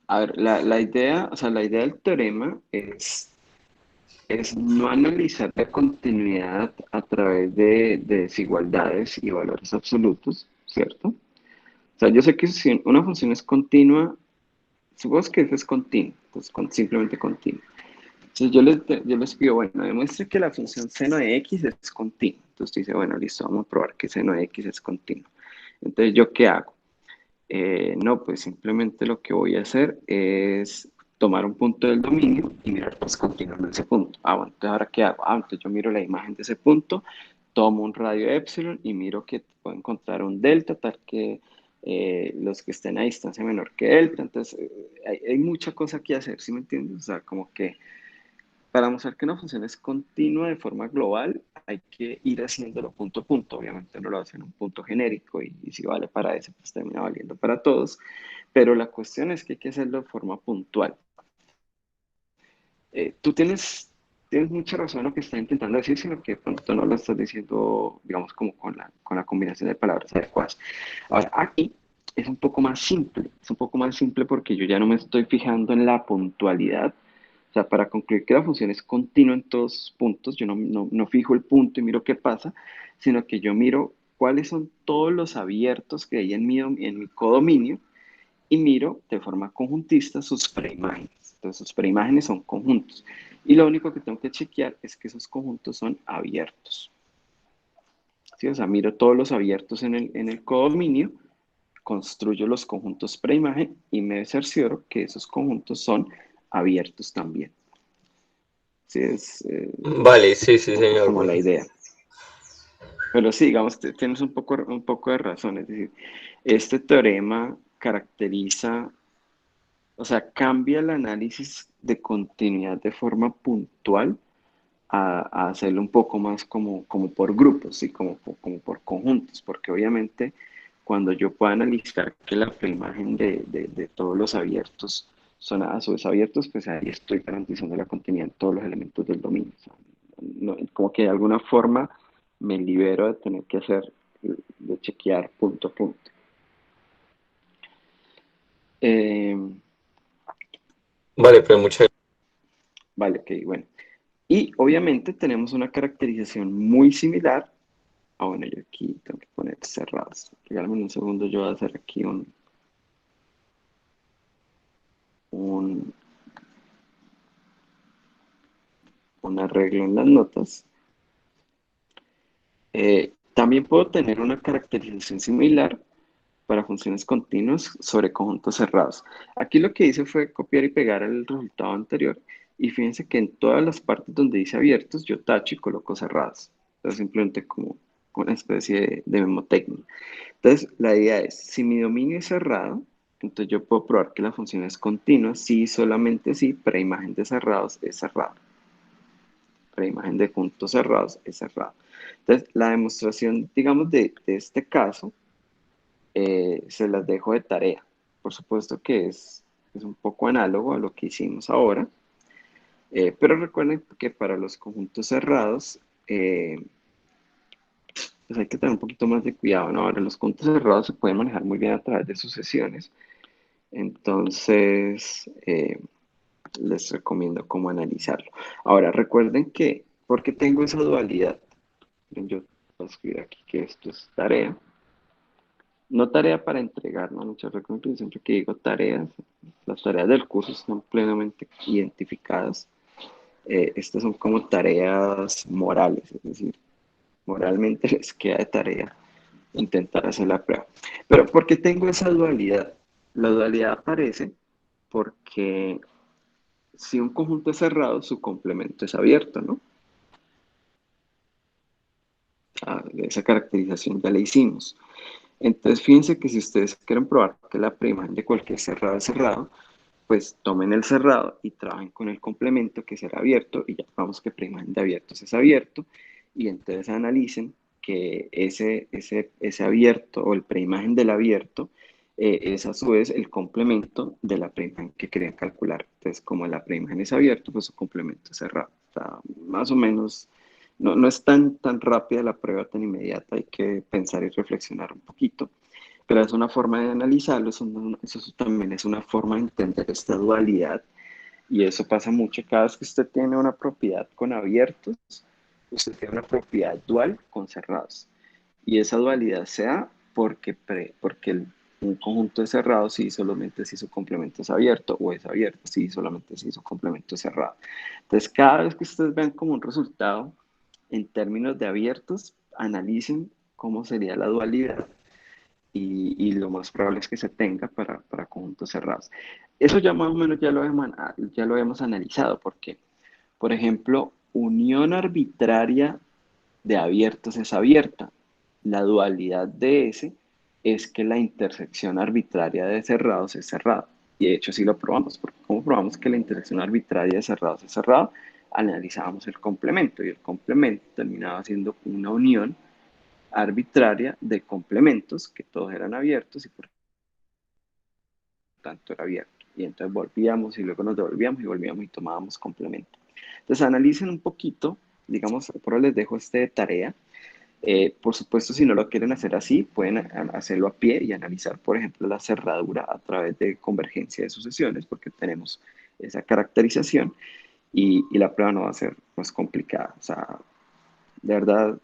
A ver, la idea, o sea, la idea del teorema es no analizar la continuidad a través de desigualdades y valores absolutos, ¿cierto? O sea, yo sé que si una función es continua, supongamos que f es continua, pues simplemente continua. Entonces yo les pido, bueno, demuestre que la función seno de x es continua. Entonces dice, bueno, listo, vamos a probar que seno de x es continua. Entonces, ¿yo qué hago? No, pues simplemente lo que voy a hacer es tomar un punto del dominio y mirar pues continuo en ese punto. Ah, bueno, entonces ahora ¿qué hago? Ah, entonces yo miro la imagen de ese punto, tomo un radio epsilon y miro que puedo encontrar un delta tal que los que estén a distancia menor que delta. Entonces hay mucha cosa que hacer, ¿sí me entiendes? O sea, como que para mostrar que una función es continua de forma global, hay que ir haciéndolo punto a punto. Obviamente no lo hacen en un punto genérico y si vale para ese, pues termina valiendo para todos. Pero la cuestión es que hay que hacerlo de forma puntual. Tú tienes mucha razón en lo que estás intentando decir, sino que de pronto no lo estás diciendo, digamos, como con la combinación de palabras adecuadas. Ahora, aquí es un poco más simple. Es un poco más simple porque yo ya no me estoy fijando en la puntualidad. O sea, para concluir que la función es continua en todos puntos, yo no fijo el punto y miro qué pasa, sino que yo miro cuáles son todos los abiertos que hay en mi codominio y miro de forma conjuntista sus preimágenes. Entonces, sus preimágenes son conjuntos. Y lo único que tengo que chequear es que esos conjuntos son abiertos. ¿Sí? O sea, miro todos los abiertos en el codominio, construyo los conjuntos preimagen y me cercioro que esos conjuntos son abiertos también. Sí, Vale, sí, un sí, poco señor. como la Bueno. idea. Pero sí, digamos, tienes un poco de razón. Es decir, este teorema caracteriza, o sea, cambia el análisis de continuidad de forma puntual a hacerlo un poco más como por grupos, ¿sí? Como por conjuntos, porque obviamente cuando yo pueda analizar que la preimagen de todos los abiertos son a su vez abiertos, pues ahí estoy garantizando la continuidad en todos los elementos del dominio. O sea, como que de alguna forma me libero de tener que hacer, de chequear punto a punto. Eh, Vale, pues muchas vale, ok, bueno. Y obviamente tenemos una caracterización muy similar. Ah, bueno, yo aquí tengo que poner cerrados. Regálame un segundo, yo voy a hacer aquí un, un arreglo en las notas. También puedo tener una caracterización similar para funciones continuas sobre conjuntos cerrados. Aquí lo que hice fue copiar y pegar el resultado anterior y fíjense que en todas las partes donde dice abiertos yo tacho y coloco cerrados. Entonces simplemente como una especie de memotecnia. Entonces la idea es, si mi dominio es cerrado, entonces yo puedo probar que la función es continua si solamente si preimagen de cerrados es cerrado. Preimagen de puntos cerrados es cerrado. Entonces la demostración, digamos, de este caso, se las dejo de tarea. Por supuesto que es un poco análogo a lo que hicimos ahora, pero recuerden que para los conjuntos cerrados, pues hay que tener un poquito más de cuidado, ¿no? Ahora, los conjuntos cerrados se pueden manejar muy bien a través de sucesiones, entonces les recomiendo cómo analizarlo. Ahora, recuerden que, porque tengo esa dualidad, yo voy a escribir aquí que esto es tarea. No tarea para entregar, ¿no? Muchas veces siempre que digo tareas, las tareas del curso están plenamente identificadas. Estas son como tareas morales, es decir, moralmente les queda de tarea intentar hacer la prueba. Pero ¿por qué tengo esa dualidad? La dualidad aparece porque si un conjunto es cerrado, su complemento es abierto, ¿no? Esa caracterización ya la hicimos. Entonces, fíjense que si ustedes quieren probar que la prima de cualquier cerrado es cerrado, pues tomen el cerrado y trabajen con el complemento que será abierto y ya vamos que preimagen de abiertos es abierto y entonces analicen que ese abierto o el preimagen del abierto es a su vez el complemento de la preimagen que querían calcular. Entonces, como la preimagen es abierto, pues su complemento es cerrado. O sea, más o menos, no es tan rápida la prueba, tan inmediata, hay que pensar y reflexionar un poquito. Pero es una forma de analizarlo, eso también es una forma de entender esta dualidad y eso pasa mucho. Cada vez que usted tiene una propiedad con abiertos, usted tiene una propiedad dual con cerrados. Y esa dualidad se da porque un conjunto de cerrados sí solamente si su complemento es abierto o es abierto sí solamente si su complemento es cerrado. Entonces, cada vez que ustedes vean como un resultado en términos de abiertos, analicen cómo sería la dualidad y lo más probable es que se tenga para conjuntos cerrados. Eso ya más o menos ya lo hemos analizado, porque, por ejemplo, unión arbitraria de abiertos es abierta. La dualidad de ese es que la intersección arbitraria de cerrados es cerrada. Y de hecho sí lo probamos, porque como probamos que la intersección arbitraria de cerrados es cerrada, analizábamos el complemento y el complemento terminaba siendo una unión arbitraria de complementos que todos eran abiertos y por tanto era abierto. Y entonces volvíamos y luego nos devolvíamos y volvíamos y tomábamos complemento. Entonces analicen un poquito, digamos, por ahora les dejo este de tarea. Por supuesto, si no lo quieren hacer así, pueden hacerlo a pie y analizar, por ejemplo, la cerradura a través de convergencia de sucesiones, porque tenemos esa caracterización y la prueba no va a ser más complicada. O sea, de verdad,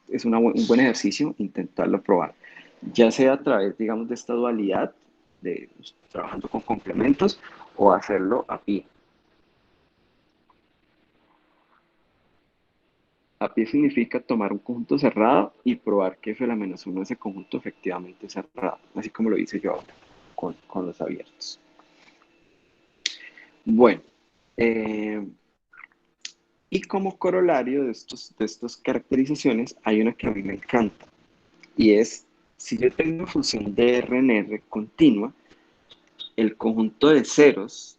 es un buen ejercicio intentarlo probar, ya sea a través, digamos, de esta dualidad, de trabajando con complementos, o hacerlo a pie. A pie significa tomar un conjunto cerrado y probar que f de la menos 1 de ese conjunto efectivamente es cerrado, así como lo hice yo ahora con los abiertos. Bueno, y como corolario de estas caracterizaciones, hay una que a mí me encanta, y es, si yo tengo una función de R en R continua, el conjunto de ceros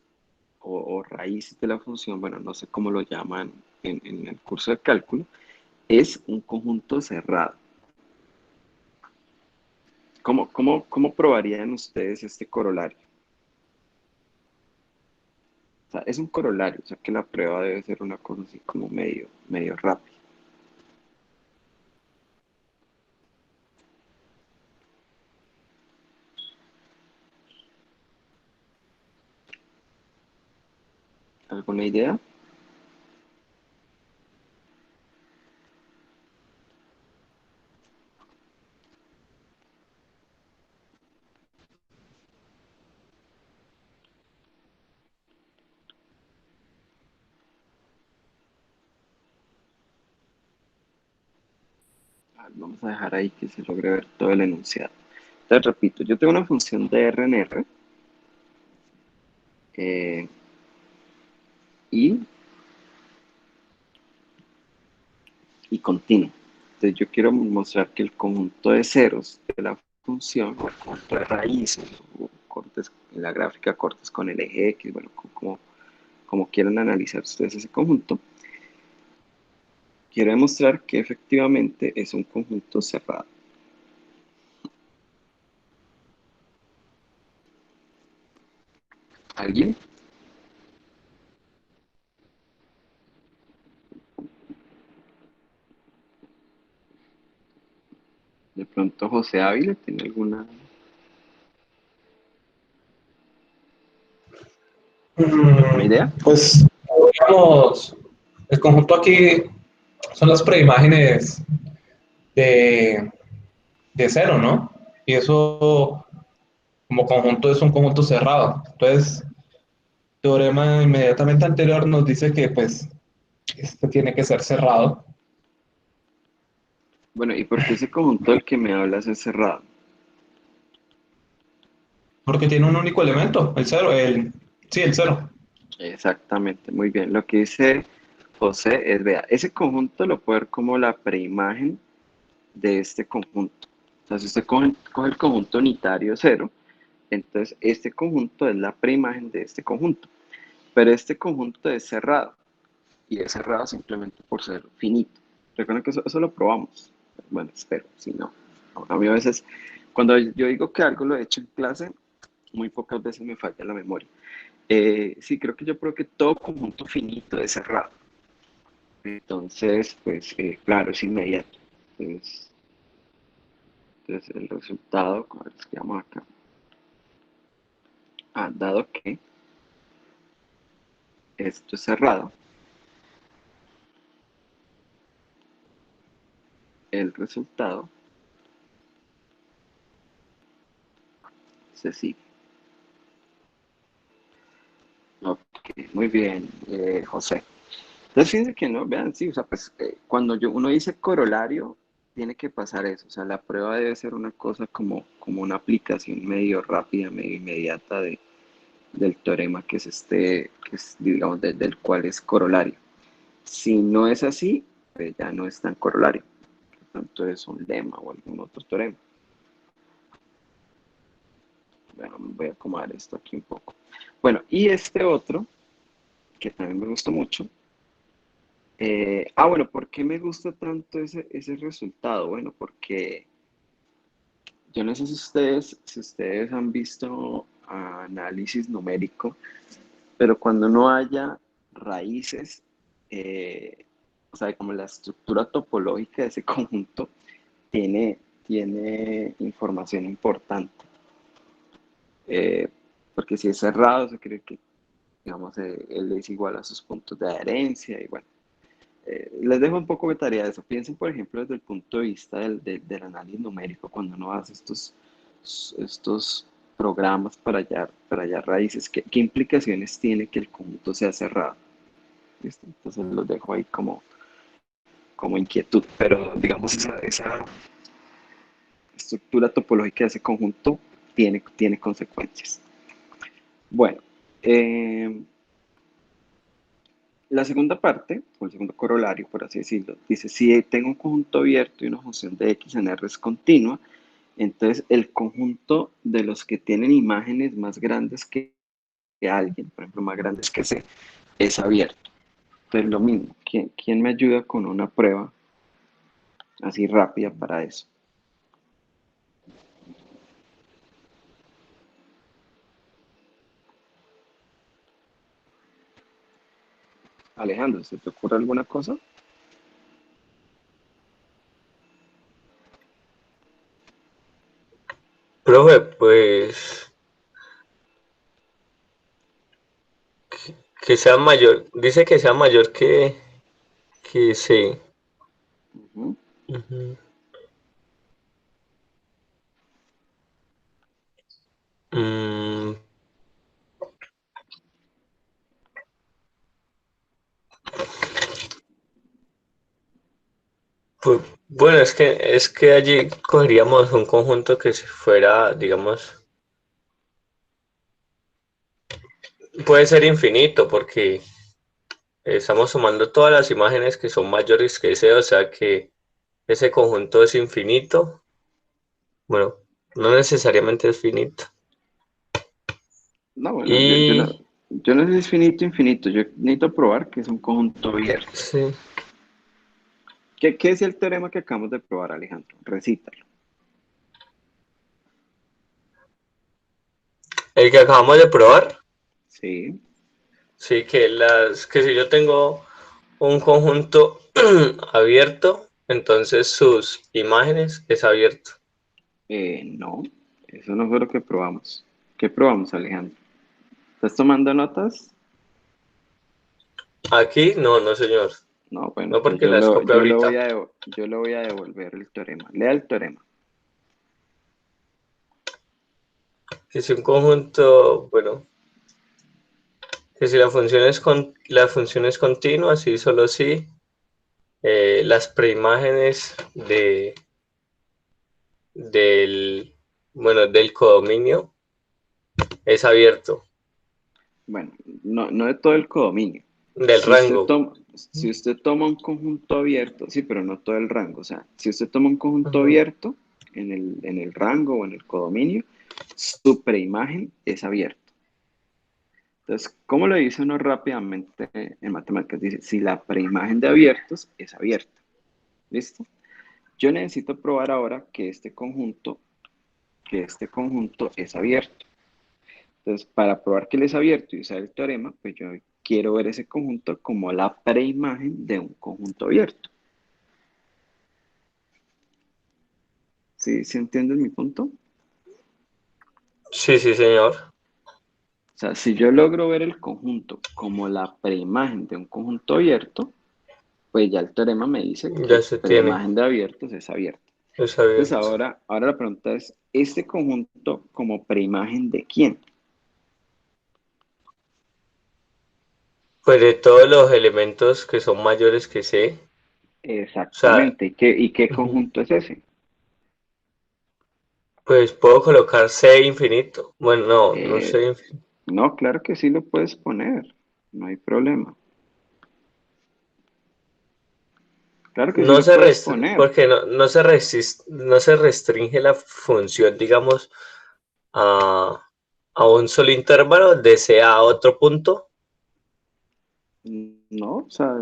o raíz de la función, bueno, no sé cómo lo llaman en el curso de cálculo, es un conjunto cerrado. ¿Cómo probarían ustedes este corolario? O sea, es un corolario, o sea que la prueba debe ser una cosa así como medio rápida. ¿Alguna idea? Vamos a dejar ahí que se logre ver todo el enunciado. Entonces, repito, yo tengo una función de R en R y continua. Entonces, yo quiero mostrar que el conjunto de ceros de la función, o el conjunto de raíces, o cortes, en la gráfica cortes con el eje X, bueno, como quieran analizar ustedes ese conjunto, quiero demostrar que efectivamente es un conjunto cerrado. ¿Alguien? De pronto José Ávila tiene alguna idea. Pues, digamos, el conjunto aquí son las preimágenes de, de cero, ¿no? Y eso como conjunto es un conjunto cerrado. Entonces, teorema inmediatamente anterior nos dice que pues este tiene que ser cerrado. Bueno, ¿y por qué ese conjunto del que me hablas es cerrado? Porque tiene un único elemento, el cero, sí, el cero. Exactamente, muy bien. Lo que dice José es, vea, ese conjunto lo puede ver como la preimagen de este conjunto. O sea, si usted coge el conjunto unitario cero, entonces este conjunto es la preimagen de este conjunto. Pero este conjunto es cerrado, y es cerrado simplemente por ser finito. Recuerden que eso lo probamos. Bueno, espero, si no. A mí a veces, cuando yo digo que algo lo he hecho en clase, muy pocas veces me falla la memoria. Sí, creo que yo creo que todo conjunto finito es cerrado. Entonces, pues, claro, es inmediato. Entonces el resultado, a ver, escribamos acá. Dado que esto es cerrado, el resultado se sigue. Ok, muy bien, José. Entonces, fíjense que no, vean, sí, o sea, pues cuando uno dice corolario, tiene que pasar eso, o sea, la prueba debe ser una cosa como una aplicación medio rápida, medio inmediata del teorema que es que es, digamos, del cual es corolario. Si no es así, pues ya no es tan corolario, por tanto es un lema o algún otro teorema. Bueno, voy a acomodar esto aquí un poco. Bueno, y este otro, que también me gustó mucho, bueno, ¿por qué me gusta tanto ese resultado? Bueno, porque yo no sé si ustedes han visto análisis numérico, pero cuando no haya raíces, o sea, como la estructura topológica de ese conjunto tiene información importante. Porque si es cerrado, se cree que, digamos, él es igual a sus puntos de adherencia y bueno. Les dejo un poco de tarea de eso. Piensen, por ejemplo, desde el punto de vista del análisis numérico, cuando uno hace estos programas para hallar raíces, ¿qué implicaciones tiene que el conjunto sea cerrado? ¿Listo? Entonces los dejo ahí como inquietud, pero digamos esa estructura topológica de ese conjunto tiene consecuencias. Bueno, la segunda parte, o el segundo corolario, por así decirlo, dice, si tengo un conjunto abierto y una función de x en R es continua, entonces el conjunto de los que tienen imágenes más grandes que de alguien, por ejemplo, más grandes que C, es abierto. Entonces, lo mismo, ¿quién me ayuda con una prueba así rápida para eso? Alejandro, ¿se te ocurre alguna cosa? Profe, pues que sea mayor, dice que sea mayor que C. Ujú. Ujú. Mm, pues, bueno, es que allí cogeríamos un conjunto que si fuera, digamos, puede ser infinito porque estamos sumando todas las imágenes que son mayores que ese, o sea que ese conjunto es infinito. Bueno, no necesariamente es finito. No, bueno, Y yo no sé si es finito o infinito, yo necesito probar que es un conjunto abierto. sí, ¿Qué es el teorema que acabamos de probar, Alejandro? Recítalo. el que acabamos de probar, Sí, sí, que si yo tengo un conjunto abierto, entonces sus imágenes es abierto. no, eso no fue lo que probamos. ¿Qué probamos, Alejandro? ¿Estás tomando notas? Aquí, no, no, señor. No, bueno, No entonces porque las copio ahorita. yo le voy a devolver el teorema. Lea el teorema. Que si un conjunto, bueno, que si la función es continua, sí, solo sí. Las preimágenes del, bueno, del codominio es abierto, Bueno, no de todo el codominio. del rango. Si usted toma un conjunto abierto, sí, pero no todo el rango. O sea, si usted toma un conjunto Ujú. abierto en el rango o en el codominio, su preimagen es abierta. Entonces, ¿cómo lo dice uno rápidamente en matemáticas? Dice, si la preimagen de abiertos es abierta. ¿Listo? Yo necesito probar ahora que este conjunto es abierto. Entonces, para probar que él es abierto y usar el teorema, pues yo quiero ver ese conjunto como la preimagen de un conjunto abierto. ¿Sí, sí entiendes mi punto? O Sí, sí, señor. sea, si yo logro ver el conjunto como la preimagen de un conjunto abierto, pues ya el teorema me dice Ya que se tiene, preimagen de abiertos es abierto. es Entonces abierto. ahora la pregunta es, ¿este conjunto como preimagen de quién? Pues de todos los elementos que son mayores que C, o sea, Exactamente. Y qué ujú, conjunto es ese? pues puedo colocar C infinito. Bueno, no, no Eh, C infinito. no, claro que sí lo puedes poner, no hay problema. Claro que sí No lo se puedes restringe, poner. porque no se restringe la función, digamos, a, a un solo intervalo de C a otro punto. No, o sea,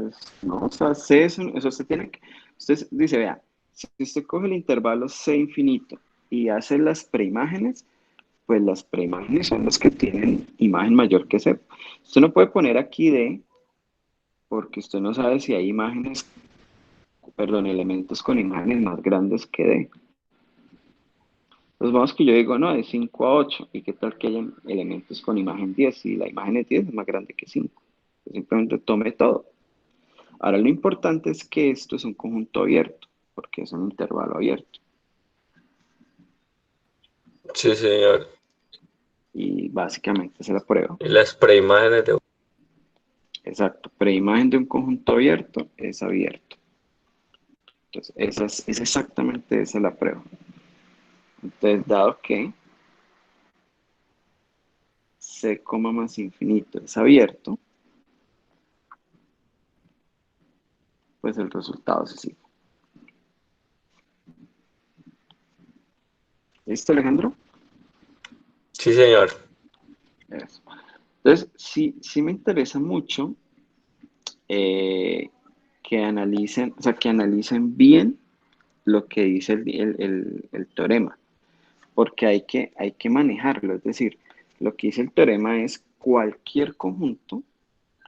no, o sea, C eso se tiene que, usted dice, vea, si usted coge el intervalo C infinito y hace las preimágenes, pues las preimágenes son los que tienen imagen mayor que C. Usted no puede poner aquí D porque usted no sabe si hay imágenes, perdón, elementos con imágenes más grandes que D. Entonces vamos que yo digo, no, de 5 a 8. ¿Y qué tal que haya elementos con imagen 10? Si la imagen es 10 es más grande que 5. Simplemente tome todo. Ahora lo importante es que esto es un conjunto abierto, porque es un intervalo abierto. Sí, señor. Y básicamente esa es la prueba. Y las preimágenes de... Exacto. Preimagen de un conjunto abierto es abierto. Entonces, es exactamente esa la prueba. Entonces, dado que C, más infinito es abierto, pues el resultado se sigue. ¿Listo, Alejandro? Sí, señor. Eso. Entonces, sí me interesa mucho eh, que analicen bien lo que dice el teorema, porque hay que manejarlo. Es decir, lo que dice el teorema es cualquier conjunto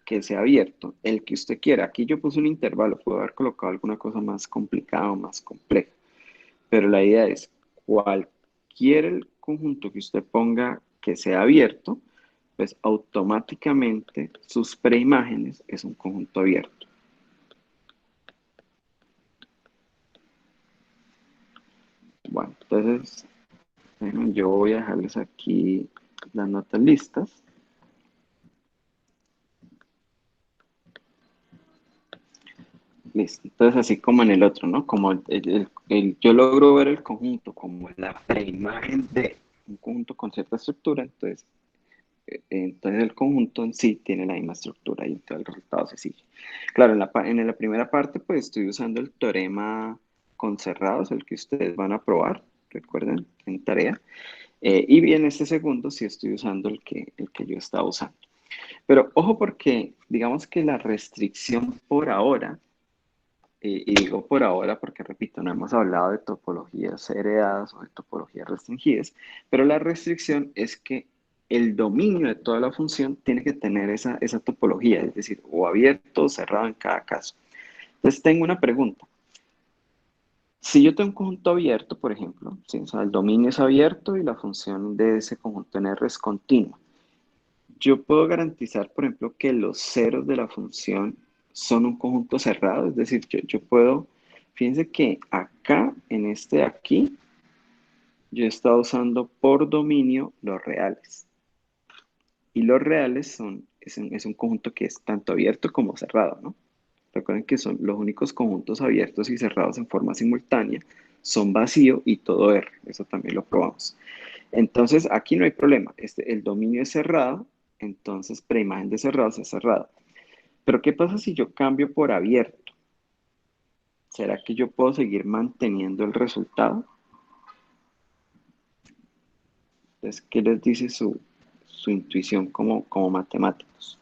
que sea abierto, el que usted quiera. Aquí yo puse un intervalo, puedo haber colocado alguna cosa más complicada o más compleja, pero la idea es cualquier conjunto que usted ponga que sea abierto, pues automáticamente sus preimágenes es un conjunto abierto. Bueno, entonces yo voy a dejarles aquí las notas listas. Listo. Entonces, así como en el otro, ¿no? Como yo logro ver el conjunto como la preimagen de un conjunto con cierta estructura, entonces el conjunto en sí tiene la misma estructura y entonces el resultado se sigue. Claro, en la primera parte pues estoy usando el teorema con cerrados, el que ustedes van a probar, recuerden, en tarea. Y bien, este segundo sí estoy usando el que yo estaba usando. Pero ojo porque digamos que la restricción por ahora, y digo por ahora porque repito, no hemos hablado de topologías heredadas o de topologías restringidas, pero la restricción es que el dominio de toda la función tiene que tener esa topología, es decir, o abierto o cerrado en cada caso. Entonces tengo una pregunta. Si yo tengo un conjunto abierto, por ejemplo, ¿sí? O sea, el dominio es abierto y la función de ese conjunto en R es continua. Yo puedo garantizar, por ejemplo, que los ceros de la función son un conjunto cerrado, es decir, yo puedo, fíjense que acá, en este de aquí, yo he estado usando por dominio los reales. Y los reales es un conjunto que es tanto abierto como cerrado, ¿no? Recuerden que son los únicos conjuntos abiertos y cerrados en forma simultánea, son vacío y todo R, eso también lo probamos. Entonces, aquí no hay problema. El dominio es cerrado, entonces preimagen de cerrados es cerrado. Pero ¿qué pasa si yo cambio por abierto? ¿Será que yo puedo seguir manteniendo el resultado? Entonces, ¿qué les dice su intuición como matemáticos?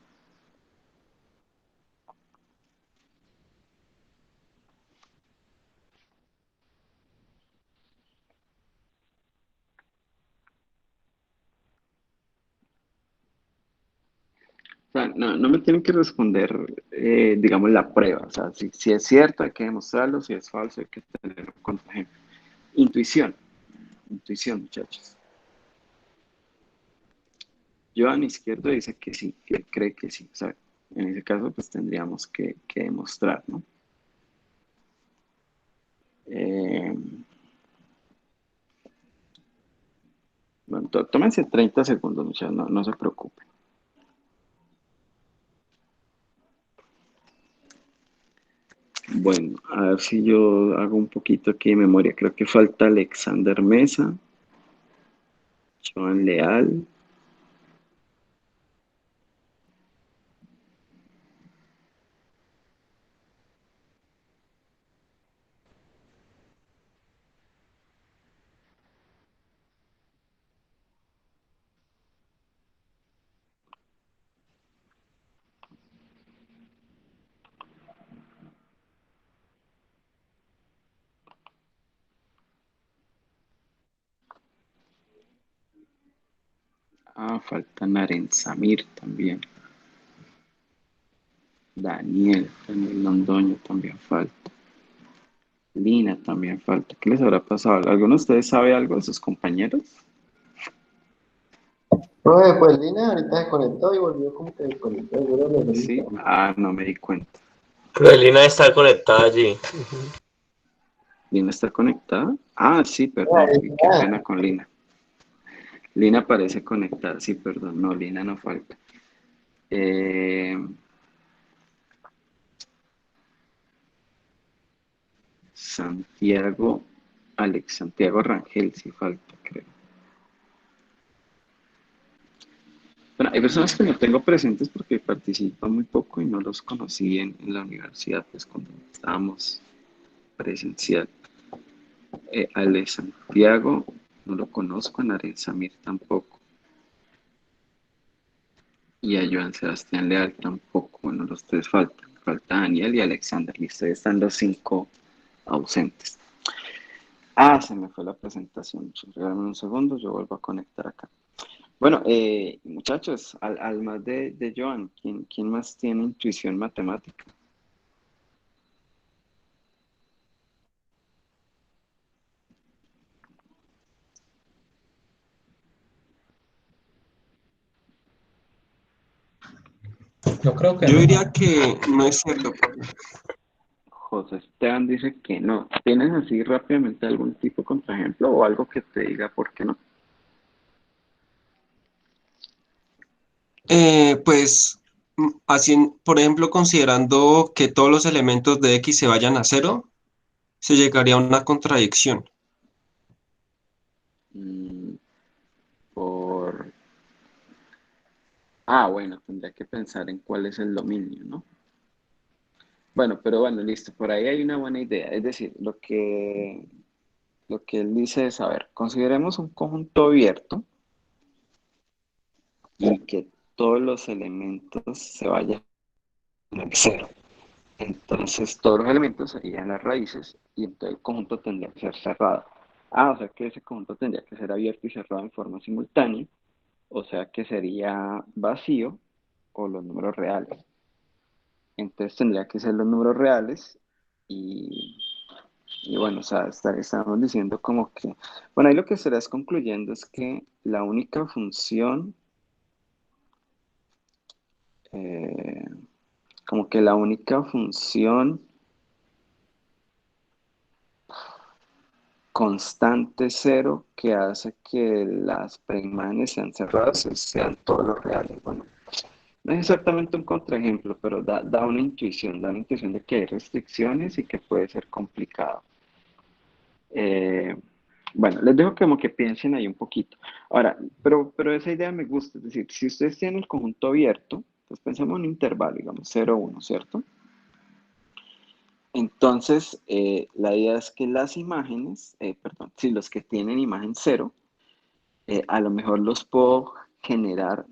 O sea, no me tienen que responder, digamos, la prueba. O sea, si es cierto, hay que demostrarlo. Si es falso, hay que tener un contraejemplo. Intuición. Intuición, muchachos. Joan Izquierdo dice que sí, que él cree que sí. O sea, en ese caso, pues tendríamos que demostrar, ¿no? Eh, bueno, tómense 30 segundos, muchachos, no se preocupen. Bueno, a ver si yo hago un poquito aquí de memoria. Creo que falta Alexander Mesa, Joan Leal. Ah, falta Naren Samir también. Daniel Londoño también falta. Lina también falta. ¿Qué les habrá pasado? ¿Alguno de ustedes sabe algo de sus compañeros? Profe, pues Lina ahorita se conectó y volvió como que desconectó. Yo lo Sí. necesito. Ah, no me di cuenta. Lina está conectada allí. ¿Lina está conectada? Ah, sí, perdón. Ah, Qué pena con Lina. Lina parece conectada. Sí, perdón. No, Lina no falta. Eh, Santiago Rangel, sí falta, creo. Bueno, hay personas que no tengo presentes porque participan muy poco y no los conocí en la universidad, pues cuando estábamos presencial. Ale Santiago, no lo conozco, a Naren Samir tampoco. y a Joan Sebastián Leal tampoco. Bueno, los tres faltan. Falta Daniel y Alexander. Listo, ahí están los 5 ausentes. Ah, se me fue la presentación. Regálame un segundo, yo vuelvo a conectar acá. Bueno, muchachos, al más de Joan, ¿quién más tiene intuición matemática? Yo creo que Yo no. diría que no es cierto, profe. José Esteban dice que no. ¿Tienes así rápidamente algún tipo de contraejemplo o algo que te diga por qué no? Pues, así, por ejemplo, considerando que todos los elementos de X se vayan a cero, se llegaría a una contradicción. Mm, por... Ah, bueno, tendría que pensar en cuál es el dominio, ¿no? Bueno, pero bueno, listo. Por ahí hay una buena idea. Es decir, lo que él dice es, a ver, consideremos un conjunto abierto y que todos los elementos se vayan al cero. Entonces todos los elementos serían las raíces y entonces el conjunto tendría que ser cerrado. Ah, o sea que ese conjunto tendría que ser abierto y cerrado en forma simultánea, o sea que sería vacío o los números reales. Entonces tendría que ser los números reales y, y bueno, o sea, estamos diciendo como que, bueno, ahí lo que estarás concluyendo es que la única función, eh, como que la única función constante cero que hace que las preimágenes sean cerradas sean todos los reales. Bueno, no es exactamente un contraejemplo, pero da una intuición de que hay restricciones y que puede ser complicado. Eh, bueno, les dejo como que piensen ahí un poquito. Ahora, pero esa idea me gusta, es decir, si ustedes tienen el conjunto abierto, pues pensemos en un intervalo, digamos 0, 1, ¿cierto? Entonces, la idea es que las imágenes, perdón, si los que tienen imagen cero, a lo mejor los puedo generar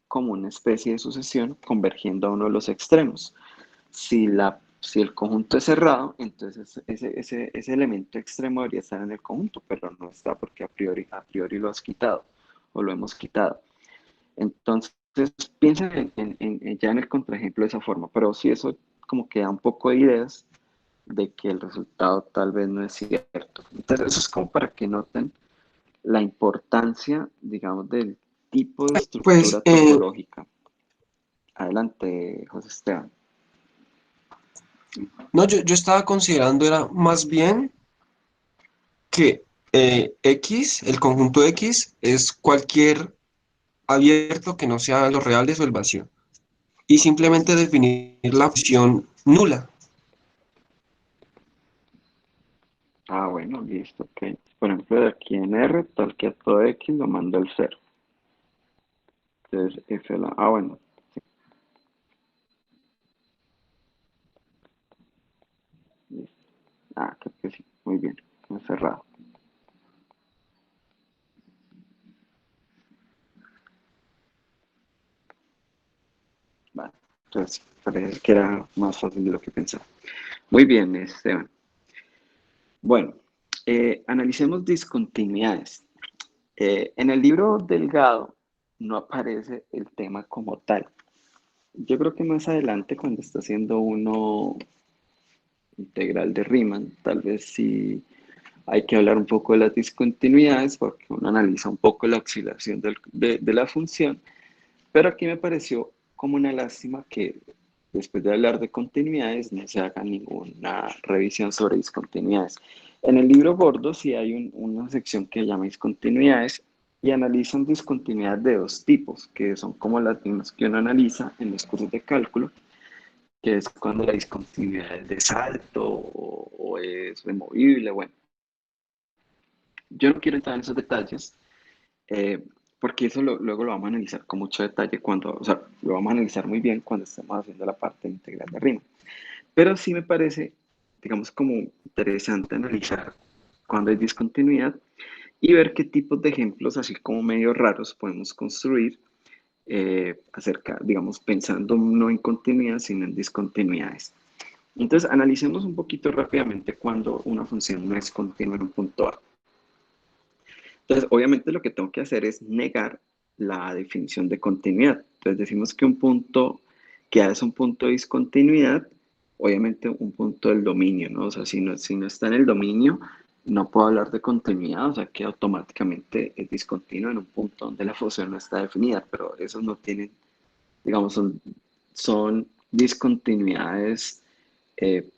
como una especie de sucesión convergiendo a uno de los extremos. Si el conjunto es cerrado, entonces ese elemento extremo debería estar en el conjunto, pero no está porque a priori lo has quitado o lo hemos quitado. Entonces, piensen ya en el contraejemplo de esa forma, pero sí eso como que da un poco de ideas de que el resultado tal vez no es cierto. Entonces, eso es como para que noten la importancia, digamos, del tipo de Pues, estructura topológica. Adelante, José Esteban. no, yo estaba considerando era más bien que X, el conjunto X, es cualquier abierto que no sea los reales o el vacío. Y simplemente definir la función nula. Ah, bueno, listo, ok. Por ejemplo, de aquí en R, tal que a todo X lo mando al 0. Entonces, bueno, listo. Ah, creo que sí, muy bien, cerrado. Vale, entonces parece que era más fácil de lo que pensaba. Muy bien, Esteban. Bueno, analicemos discontinuidades. En el libro Delgado no aparece el tema como tal. Yo creo que más adelante, cuando está haciendo uno integral de Riemann, tal vez sí hay que hablar un poco de las discontinuidades, porque uno analiza un poco la oscilación de la función, pero aquí me pareció como una lástima que después de hablar de continuidades no se haga ninguna revisión sobre discontinuidades. En el libro gordo sí hay una sección que llama discontinuidades y analizan discontinuidades de dos tipos, que son como las mismas que uno analiza en los cursos de cálculo, que es cuando la discontinuidad es de salto o es removible. Bueno, yo no quiero entrar en esos detalles, eh, porque eso luego lo vamos a analizar con mucho detalle o sea, lo vamos a analizar muy bien cuando estemos haciendo la parte integral de Riemann. Pero sí me parece, digamos, como interesante analizar cuando hay discontinuidad y ver qué tipos de ejemplos, así como medio raros, podemos construir acerca, digamos, pensando no en continuidad, sino en discontinuidades. Entonces, analicemos un poquito rápidamente cuando una función no es continua en un punto A. Entonces, obviamente lo que tengo que hacer es negar la definición de continuidad. Entonces, decimos que un punto que A es un punto de discontinuidad, obviamente un punto del dominio, ¿no? O sea, si no está en el dominio, no puedo hablar de continuidad, o sea, que automáticamente es discontinuo en un punto donde la función no está definida, pero esos no tienen, digamos, son discontinuidades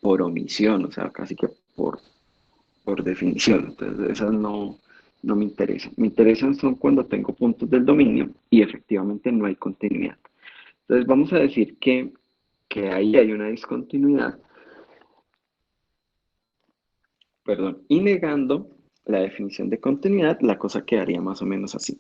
por omisión, o sea, casi que por definición. Entonces, esas no me interesan. Me interesan son cuando tengo puntos del dominio y efectivamente no hay continuidad. Entonces, vamos a decir que ahí hay una discontinuidad, perdón, y negando la definición de continuidad, la cosa quedaría más o menos así.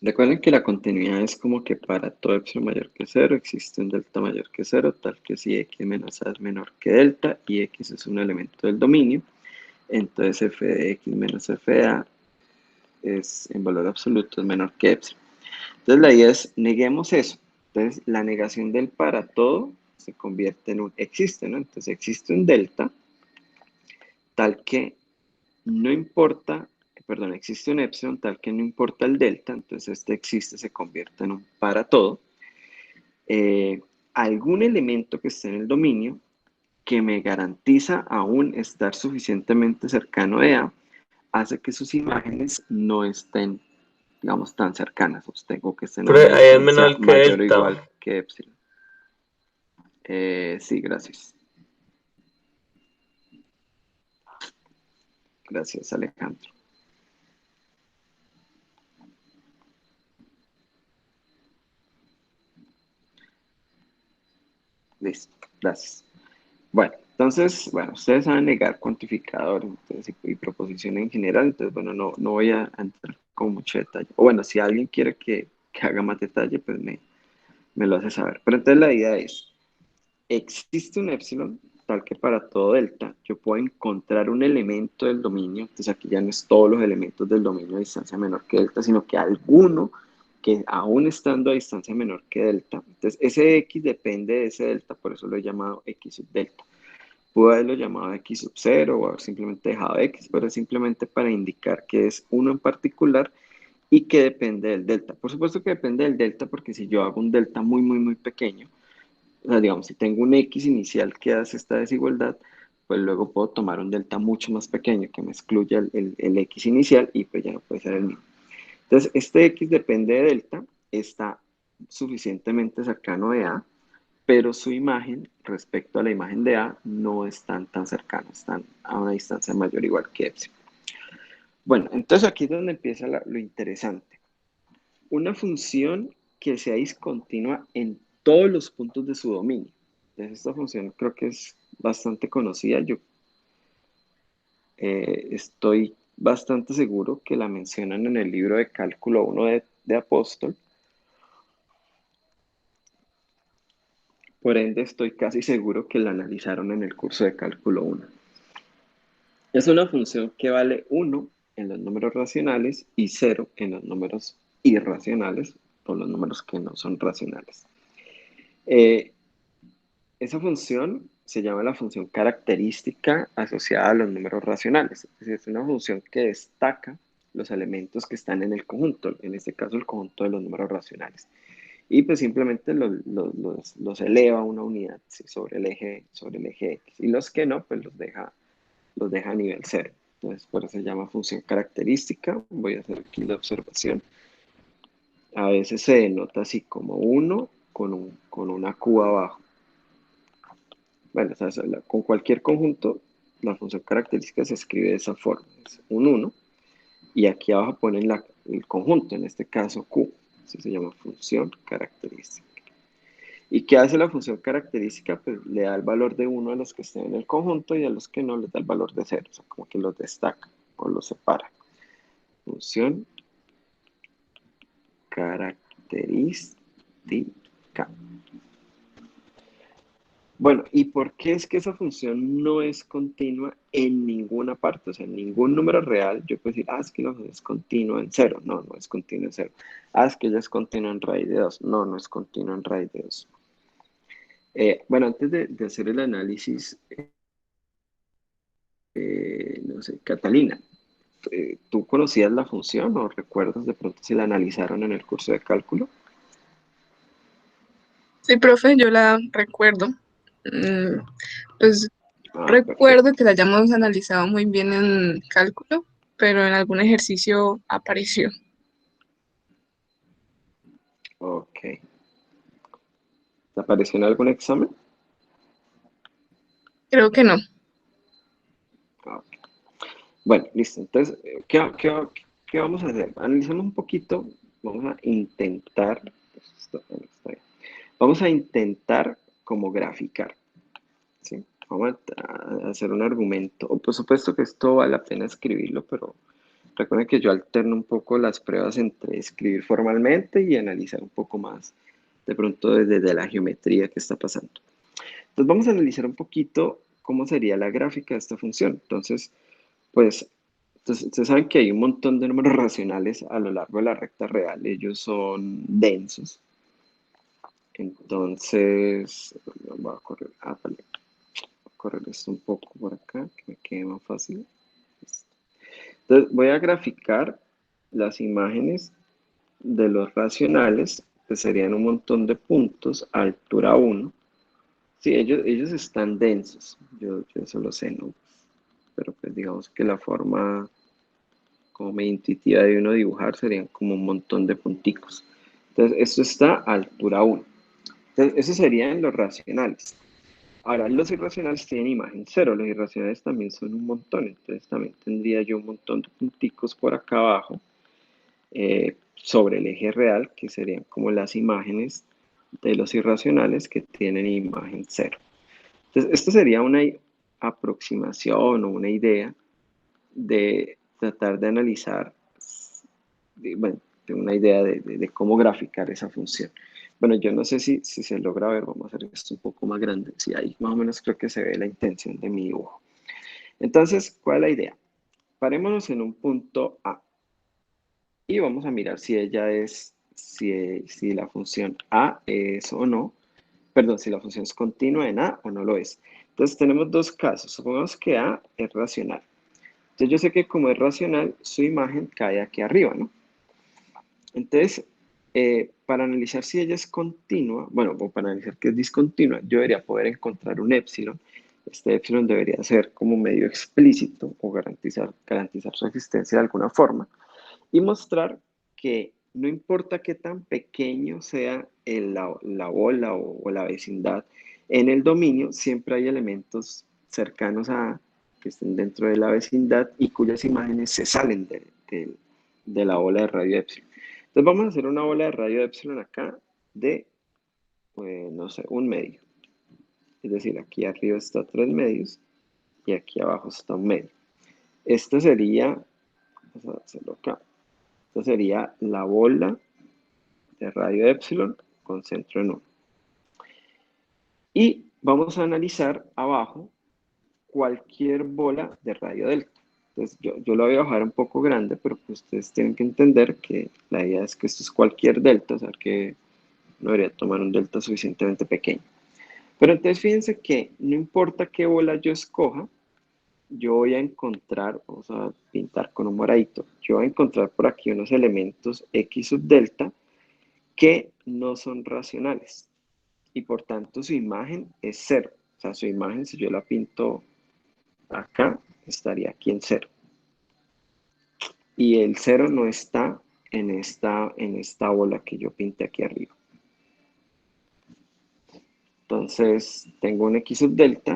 Recuerden que la continuidad es como que para todo epsilon mayor que 0 existe un delta mayor que 0, tal que si x menos a es menor que delta y x es un elemento del dominio, entonces f de x menos f de a es en valor absoluto es menor que epsilon. Entonces la idea es neguemos eso. Entonces la negación del para todo se convierte en un existe, ¿no? Entonces existe un delta tal que no importa, perdón, existe un epsilon tal que no importa el delta, entonces este existe se convierte en un para todo. Algún elemento que esté en el dominio que me garantiza aún estar suficientemente cercano de A, hace que sus imágenes no estén, digamos, tan cercanas. Tengo que estén a Pero una ahí es distancia menor que mayor o igual delta. que epsilon. Sí, gracias. Gracias, Alejandro. Listo, gracias. Bueno, entonces, bueno, ustedes saben negar cuantificador entonces, y proposición en general, entonces, bueno, no voy a entrar con mucho detalle. O bueno, si alguien quiere que haga más detalle, pues me lo hace saber. Pero entonces la idea es, existe un epsilon tal que para todo delta yo puedo encontrar un elemento del dominio, entonces aquí ya no es todos los elementos del dominio a distancia menor que delta, sino que alguno que aún estando a distancia menor que delta, entonces ese x depende de ese delta, por eso lo he llamado x sub delta. Puedo haberlo llamado x sub 0 o haber simplemente dejado x, pero es simplemente para indicar que es uno en particular y que depende del delta. Por supuesto que depende del delta porque si yo hago un delta muy pequeño, o sea, digamos, si tengo un x inicial que hace esta desigualdad, pues luego puedo tomar un delta mucho más pequeño que me excluya el x inicial y pues ya no puede ser el mismo. Entonces, este x depende de delta, está suficientemente cercano de A, pero su imagen respecto a la imagen de A no están tan cercanas, están a una distancia mayor o igual que epsilon. Bueno, entonces aquí es donde empieza lo interesante. Una función que sea discontinua en todos los puntos de su dominio. Entonces, esta función creo que es bastante conocida. Yo estoy bastante seguro que la mencionan en el libro de Cálculo 1 de Apóstol. Por ende, estoy casi seguro que la analizaron en el curso de Cálculo 1. Es una función que vale 1 en los números racionales y 0 en los números irracionales, o los números que no son racionales. Esa función se llama la función característica asociada a los números racionales. Es decir, es una función que destaca los elementos que están en el conjunto, en este caso el conjunto de los números racionales. Y pues simplemente los eleva a una unidad, ¿sí? sobre el eje X. Y los que no, pues los deja a nivel 0. Entonces, por eso se llama función característica. Voy a hacer aquí la observación. A veces se denota así como 1 con una Q abajo. Bueno, o sea, con cualquier conjunto, la función característica se escribe de esa forma. Es un 1 y aquí abajo ponen el conjunto, en este caso Q. Eso se llama función característica. ¿Y qué hace la función característica? Pues le da el valor de 1 a los que estén en el conjunto y a los que no les da el valor de 0. O sea, como que los destaca o los separa. Función característica. Bueno, ¿y por qué es que esa función no es continua en ninguna parte? O sea, en ningún número real yo puedo decir, es que no es continua en cero. No, no es continua en cero. Es que ella es continua en raíz de 2. No, no es continua en raíz de 2. Bueno, antes de hacer el análisis, no sé, Catalina, ¿tú conocías la función o recuerdas de pronto si la analizaron en el curso de cálculo? Sí, profe, yo la recuerdo. Mm, Pues recuerdo Perfecto. que la hayamos analizado muy bien en cálculo, pero en algún ejercicio apareció. Ok. ¿Te apareció en algún examen? Creo que no. Ok. Bueno, listo. Entonces, ¿qué vamos a hacer? Analicemos un poquito. Vamos a intentar. Está bien. Vamos a intentar como graficar. ¿Sí? Vamos a hacer un argumento. Por supuesto que esto vale la pena escribirlo, pero recuerden que yo alterno un poco las pruebas entre escribir formalmente y analizar un poco más de pronto desde la geometría que está pasando. Entonces vamos a analizar un poquito cómo sería la gráfica de esta función. Pues, ustedes saben que hay un montón de números racionales a lo largo de la recta real. Ellos son densos. Entonces, voy a correr, vale, voy a correr esto un poco por acá, que me quede más fácil. Entonces, voy a graficar las imágenes de los racionales, que serían un montón de puntos a altura 1. Sí, ellos están densos, yo eso lo sé, ¿no? Pero pues digamos que la forma como medio intuitiva de uno dibujar serían como un montón de punticos. Entonces, esto está a altura 1. Entonces, esos serían los racionales. Ahora, los irracionales tienen imagen cero, los irracionales también son un montón, entonces también tendría yo un montón de punticos por acá abajo sobre el eje real, que serían como las imágenes de los irracionales que tienen imagen cero. Entonces, esto sería una aproximación o una idea de tratar de analizar, bueno, de una idea de cómo graficar esa función. Bueno, yo no sé si se logra ver, vamos a hacer esto un poco más grande. Sí, ahí más o menos creo que se ve la intención de mi dibujo. Entonces, ¿cuál es la idea? Parémonos en un punto A y vamos a mirar si ella es, si la función A es o no, perdón, si la función es continua en A o no lo es. Entonces tenemos dos casos. Supongamos que A es racional. Entonces yo sé que como es racional, su imagen cae aquí arriba, ¿no? Entonces, para analizar si ella es continua, bueno, o para analizar que es discontinua, yo debería poder encontrar un épsilon. Este épsilon debería ser como medio explícito o garantizar su existencia de alguna forma y mostrar que no importa qué tan pequeño sea la bola o la vecindad, en el dominio siempre hay elementos cercanos a que estén dentro de la vecindad y cuyas imágenes se salen de la bola de radio epsilon. Entonces vamos a hacer una bola de radio epsilon acá de, pues, no sé, 1 medio. Es decir, aquí arriba está 3 medios y aquí abajo está 1 medio. Esto sería, vamos a hacerlo acá. Esta sería la bola de radio epsilon con centro en 1. Y vamos a analizar abajo cualquier bola de radio delta. Entonces yo lo voy a bajar un poco grande, pero pues ustedes tienen que entender que la idea es que esto es cualquier delta, o sea que no debería tomar un delta suficientemente pequeño. Pero entonces fíjense que no importa qué bola yo escoja, yo voy a encontrar, vamos a pintar con un moradito, yo voy a encontrar por aquí unos elementos X sub delta que no son racionales y por tanto su imagen es cero. O sea, su imagen, si yo la pinto acá, estaría aquí en cero. Y el cero no está en esta bola que yo pinté aquí arriba. Entonces, tengo un X sub delta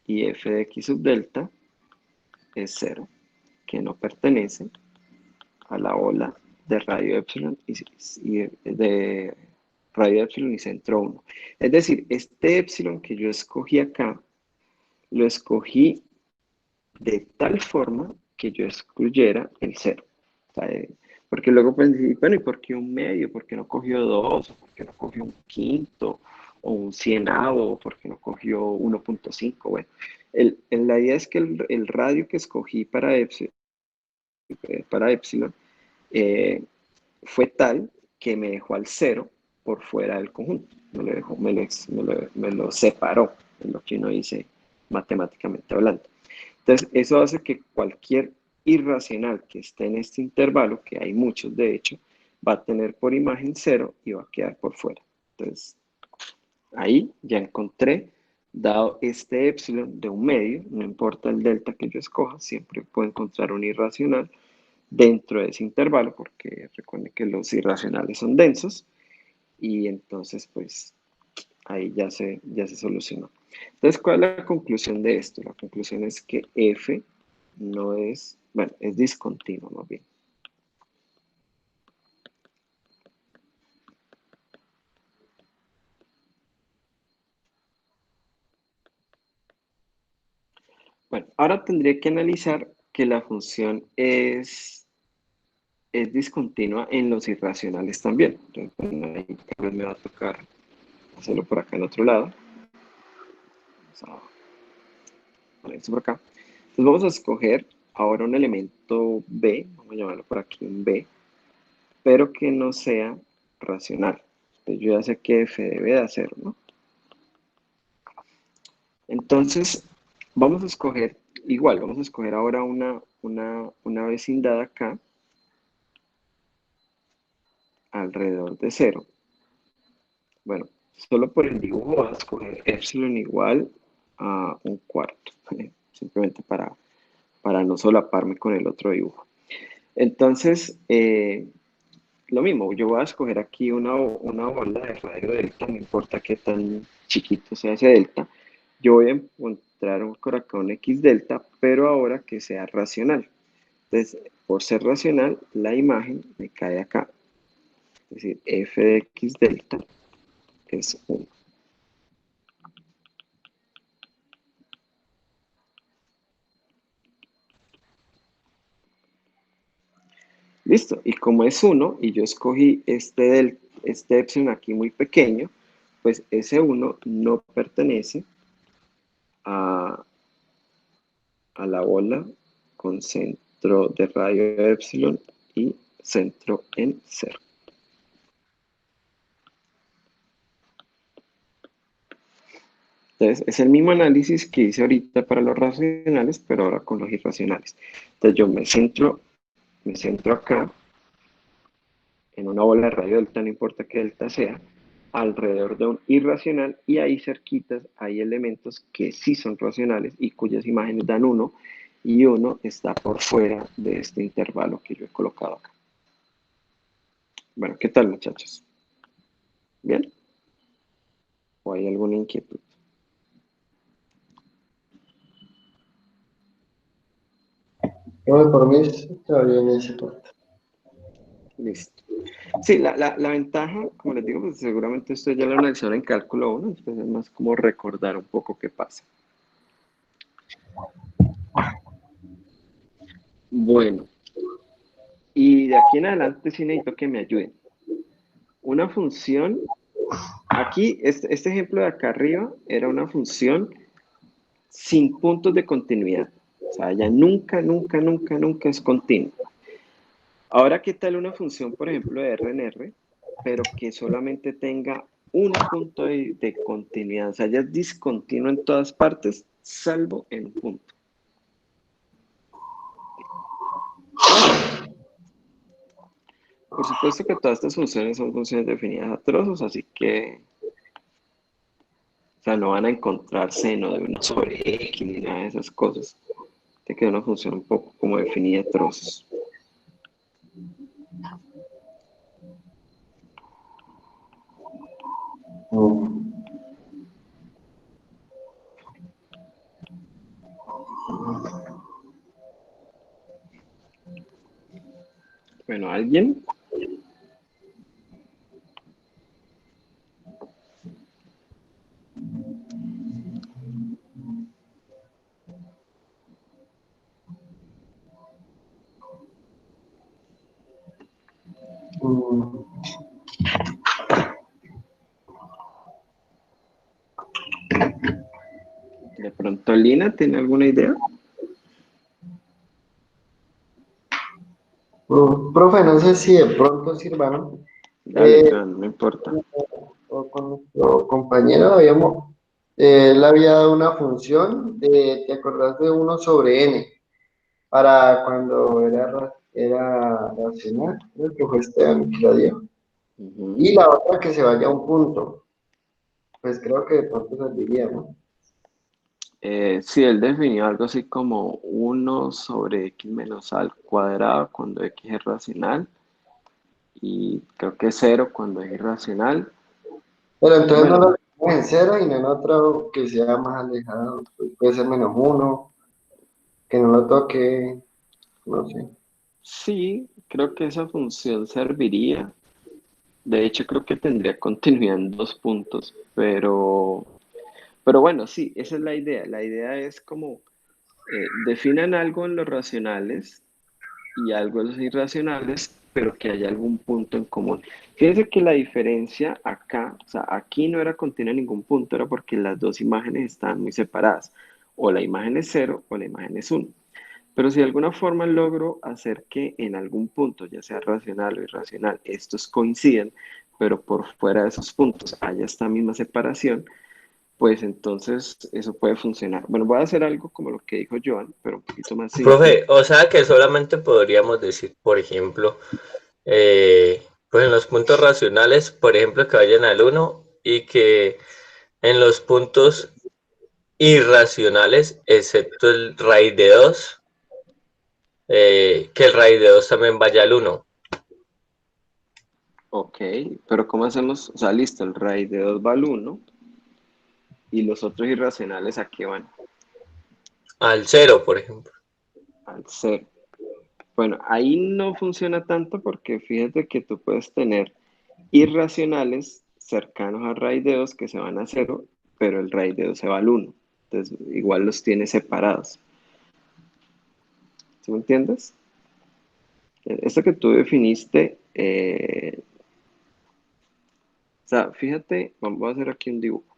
y f de X sub delta es cero, que no pertenece a la ola de radio epsilon y de radio epsilon y centro 1. Es decir, este epsilon que yo escogí acá, lo escogí de tal forma que yo excluyera el cero. O sea, porque luego pensé, bueno, ¿y por qué 1 medio? ¿Por qué no cogió 2? ¿Por qué no cogió 1/5? ¿O 1/100? ¿O por qué no escogió 1.5. Bueno, la idea es que el radio que escogí para epsilon fue tal que me dejó al 0 por fuera del conjunto. Me lo separó, en lo que uno dice matemáticamente hablando. Entonces, eso hace que cualquier irracional que esté en este intervalo, que hay muchos de hecho, va a tener por imagen 0 y va a quedar por fuera. Entonces, ahí ya encontré, dado este epsilon de un medio, no importa el delta que yo escoja, siempre puedo encontrar un irracional dentro de ese intervalo, porque recuerden que los irracionales son densos, y entonces pues ahí ya se solucionó. Entonces, ¿cuál es la conclusión de esto? La conclusión es que f no es, bueno, es discontinuo más bien. Bueno, ahora tendría que analizar que la función es discontinua en los irracionales también. Entonces, bueno, ahí tal vez me va a tocar hacerlo por acá en otro lado. Vamos a poner esto por acá. Entonces vamos a escoger ahora un elemento B, vamos a llamarlo por aquí un B, pero que no sea racional. Entonces yo ya sé que f debe de hacer, ¿no? Entonces vamos a escoger, igual, vamos a escoger ahora una vecindad acá alrededor de 0. Bueno, solo por el dibujo voy a escoger epsilon igual a 1/4, simplemente para no solaparme con el otro dibujo. Entonces, lo mismo, yo voy a escoger aquí una bola de radio delta, no importa qué tan chiquito sea ese delta. Yo voy a encontrar por acá un x delta, pero ahora que sea racional. Entonces, por ser racional, la imagen me cae acá. Es decir, f de x delta es 1. Listo, y como es 1 y yo escogí este epsilon aquí muy pequeño, pues ese 1 no pertenece a la bola con centro de radio de epsilon y centro en 0. Entonces, es el mismo análisis que hice ahorita para los racionales, pero ahora con los irracionales. Entonces, yo me centro acá en una bola de radio delta, no importa qué delta sea, alrededor de un irracional, y ahí cerquitas hay elementos que sí son racionales y cuyas imágenes dan 1, y 1 está por fuera de este intervalo que yo he colocado acá. Bueno, ¿qué tal, muchachos? ¿Bien? ¿O hay alguna inquietud? No, por mí está bien ese parte. Listo. Sí, la ventaja, como les digo, pues seguramente ustedes ya lo analizaron en cálculo 1, entonces es más como recordar un poco qué pasa. Bueno, y de aquí en adelante sí necesito que me ayuden. Una función, aquí, este ejemplo de acá arriba era una función sin puntos de continuidad. O sea, ya nunca es continua. Ahora, ¿qué tal una función, por ejemplo, de R en R, pero que solamente tenga un punto de continuidad? O sea, ya es discontinuo en todas partes, salvo en un punto. Por supuesto que todas estas funciones son funciones definidas a trozos, así que, o sea, no van a encontrar seno de 1 sobre X ni nada de esas cosas. Te queda una función un poco como definida a trozos. Bueno, ¿alguien? pronto Lina tiene alguna idea. Profe, no sé si de pronto sirva, Dale, Joan, no importa. o con nuestro compañero él había dado una función ¿te acordás de uno sobre n? Para cuando era racional, creo que fue Esteban que la dio. Ujú. Y la otra que se vaya a un punto, pues creo que de pronto serviría, ¿no? Sí, él definió algo así como 1/x-a² cuando x es racional y creo que 0 cuando es irracional. Pero entonces no Bueno, lo dejamos en cero y no en otro que sea más alejado, pues puede ser -1, que no lo toque, no sé. sí, creo que esa función serviría. De hecho, creo que tendría continuidad en 2 puntos, pero bueno, sí, esa es la idea. La idea es como definan algo en los racionales y algo en los irracionales, pero que haya algún punto en común. Fíjense que la diferencia acá, o sea, aquí no era continua en ningún punto, era porque las dos imágenes estaban muy separadas. O la imagen es 0 o la imagen es 1. Pero si de alguna forma logro hacer que en algún punto, ya sea racional o irracional, estos coinciden, pero por fuera de esos puntos haya esta misma separación, pues entonces eso puede funcionar. Bueno, voy a hacer algo como lo que dijo Joan, pero un poquito más simple. Profe, o sea que solamente podríamos decir, por ejemplo, pues en los puntos racionales, por ejemplo, que vayan al uno y que en los puntos irracionales, excepto el raíz de 2, que el raíz de 2 también vaya al uno. Ok, pero ¿cómo hacemos? O sea, listo, el raíz de 2 va al 1 y los otros irracionales ¿a qué van? Al cero, por ejemplo. Al 0. Bueno, ahí no funciona tanto porque fíjate que tú puedes tener irracionales cercanos a raíz de 2 que se van a 0, pero el raíz de 2 se va al 1. Entonces, igual los tienes separados. ¿Sí me entiendes? Esto que tú definiste, o sea, fíjate, vamos a hacer aquí un dibujo.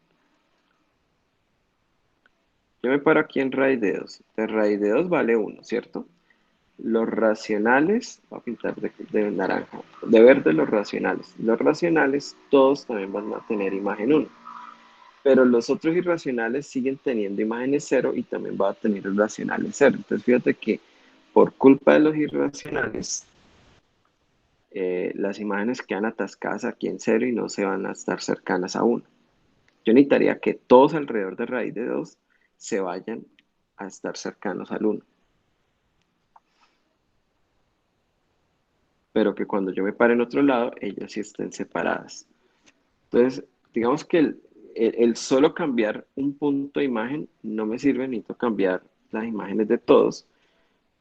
Yo me paro aquí en raíz de 2. De raíz de 2 vale 1, ¿cierto? Los racionales, voy a pintar de naranja, de verde los racionales. Los racionales todos también van a tener imagen 1, pero los otros irracionales siguen teniendo imágenes 0 y también va a tener irracionales 0. Entonces fíjate que por culpa de los irracionales, las imágenes quedan atascadas aquí en 0 y no se van a estar cercanas a 1. Yo necesitaría que todos alrededor de raíz de 2 se vayan a estar cercanos al 1. Pero que cuando yo me pare en otro lado, ellas sí estén separadas. Entonces, digamos que el solo cambiar un punto de imagen no me sirve, necesito cambiar las imágenes de todos,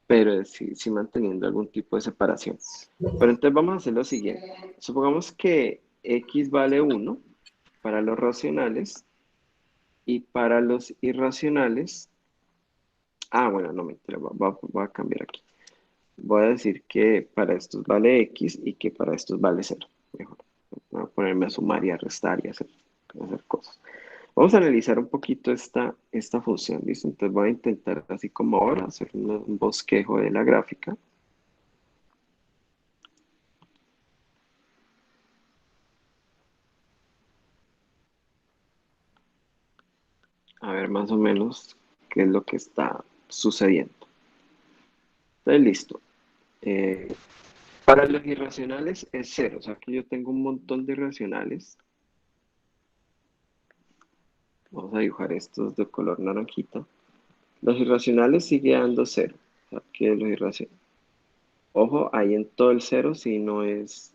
pero sí manteniendo algún tipo de separación. Pero entonces vamos a hacer lo siguiente. Supongamos que x vale 1 para los racionales y para los irracionales. Bueno, no mentira, voy a cambiar aquí. Voy a decir que para estos vale x y que para estos vale 0. Mejor. Voy a ponerme a sumar y a restar y hacer cosas. Vamos a analizar un poquito esta función, ¿listo? Entonces voy a intentar, así como ahora, hacer un bosquejo de la gráfica. A ver más o menos qué es lo que está sucediendo. Entonces, listo. Eh, para los irracionales es 0, o sea que yo tengo un montón de irracionales. Vamos a dibujar estos de color naranjita. Los irracionales sigue dando 0. O sea que los irracionales. Ojo, ahí en todo el 0 sí no es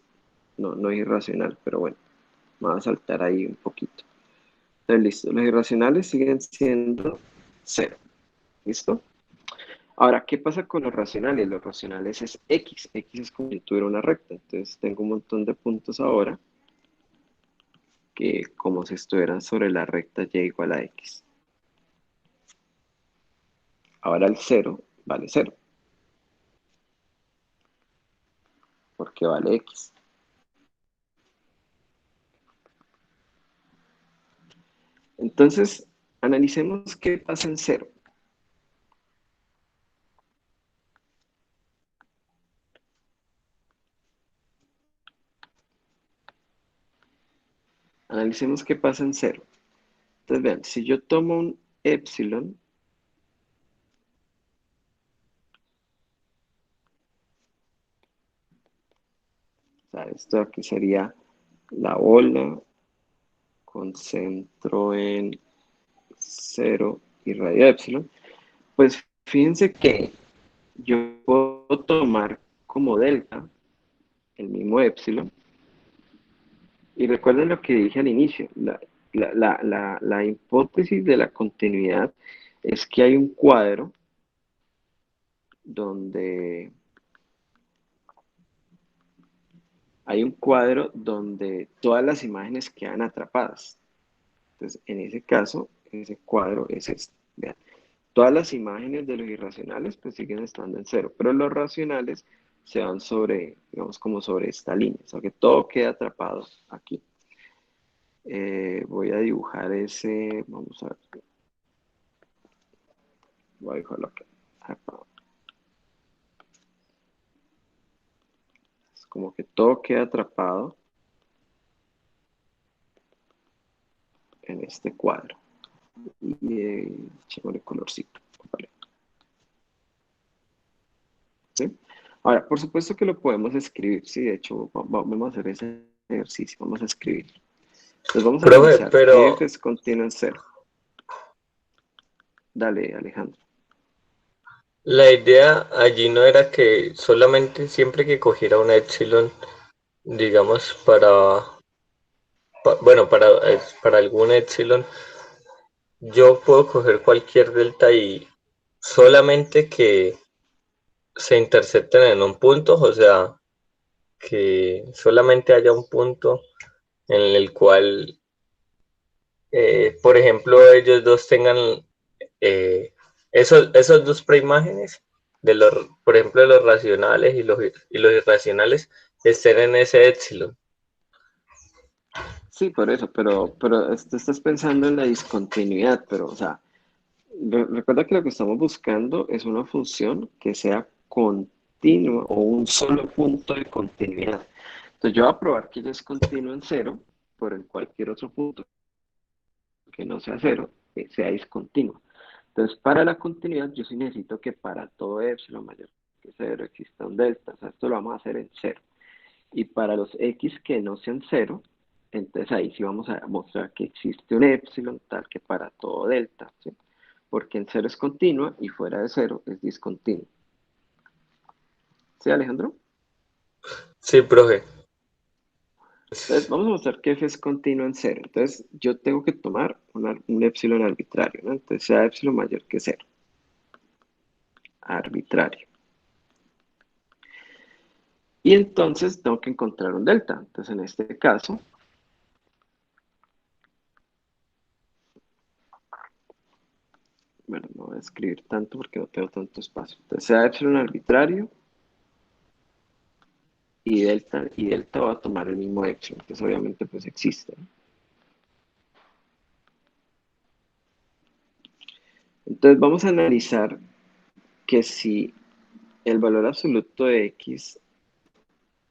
irracional, pero bueno, me va a saltar ahí un poquito. Entonces, listo. Los irracionales siguen siendo 0. ¿Listo? Ahora, ¿qué pasa con los racionales? Los racionales es x. X es como si tuviera una recta. Entonces, tengo un montón de puntos ahora que como si estuvieran sobre la recta y igual a x. Ahora el 0 vale 0. Porque vale x. Entonces, analicemos qué pasa en cero. Analicemos qué pasa en cero. Entonces vean, si yo tomo un epsilon, o sea, esto aquí sería la bola con centro en 0 y radio epsilon, pues fíjense que yo puedo tomar como delta el mismo epsilon, y recuerden lo que dije al inicio, la hipótesis de la continuidad es que hay un cuadro donde todas las imágenes quedan atrapadas. Entonces, en ese caso, ese cuadro es este. Vean, todas las imágenes de los irracionales pues siguen estando en cero, pero los racionales se van sobre, digamos, como sobre esta línea, o sea que todo queda atrapado aquí. Voy a dibujar ese, vamos a ver, voy a dibujarlo acá. Es como que todo queda atrapado en este cuadro. Y echémosle colorcito. Vale. ¿Sí? Ahora, por supuesto que lo podemos escribir, sí, de hecho, vamos a hacer ese ejercicio, vamos a escribir. Entonces vamos a Profe, analizar, pero f es continuo en cero. Dale, Alejandro. la idea allí no era que solamente siempre que cogiera un epsilon, digamos, bueno, para algún epsilon, yo puedo coger cualquier delta y solamente que se intercepten en un punto, o sea, que solamente haya un punto en el cual, por ejemplo, ellos dos tengan esos dos preimágenes, por ejemplo, de los racionales y los irracionales, estén en ese epsilon. Sí, por eso, pero tú estás pensando en la discontinuidad, pero, o sea, recuerda que lo que estamos buscando es una función que sea continua o un solo punto de continuidad. Entonces yo voy a probar que ella es continua en cero, por el cualquier otro punto que no sea cero, sea discontinuo. Entonces, para la continuidad, yo sí necesito que para todo epsilon mayor que cero exista un delta. O sea, esto lo vamos a hacer en cero. Y para los x que no sean cero, entonces ahí sí vamos a mostrar que existe un epsilon tal que para todo delta, ¿sí? Porque en cero es continua y fuera de cero es discontinuo. ¿Sí, Alejandro? Sí, profe. Entonces, vamos a mostrar que f es continuo en cero. Entonces, yo tengo que tomar un epsilon arbitrario, ¿no? Entonces, sea epsilon mayor que cero. Arbitrario. Y entonces tengo que encontrar un delta. Entonces, en este caso, bueno, no voy a escribir tanto porque no tengo tanto espacio. Entonces, sea epsilon arbitrario y delta va a tomar el mismo epsilon. Entonces, obviamente, pues existe, ¿no? Entonces, vamos a analizar que si el valor absoluto de x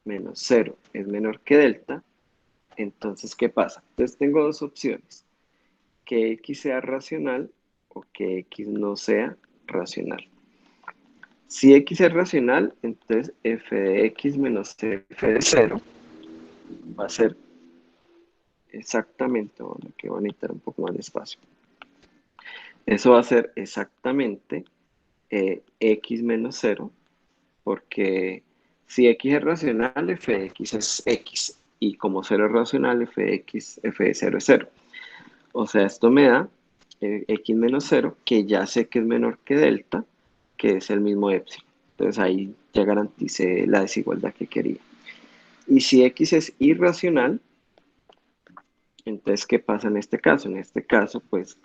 menos 0 es menor que delta, entonces, ¿qué pasa? Entonces, tengo dos opciones. Que x sea racional o que x no sea racional. Si x es racional, entonces f de x menos f de 0 va a ser exactamente, bueno, que voy a necesitar un poco más de espacio. Eso va a ser exactamente x menos 0, porque si x es racional, f de x es x, y como 0 es racional, f de 0 es 0. O sea, esto me da x menos 0, que ya sé que es menor que delta, que es el mismo epsilon. Entonces ahí ya garanticé la desigualdad que quería. Y si x es irracional, entonces, ¿qué pasa en este caso? En este caso, pues,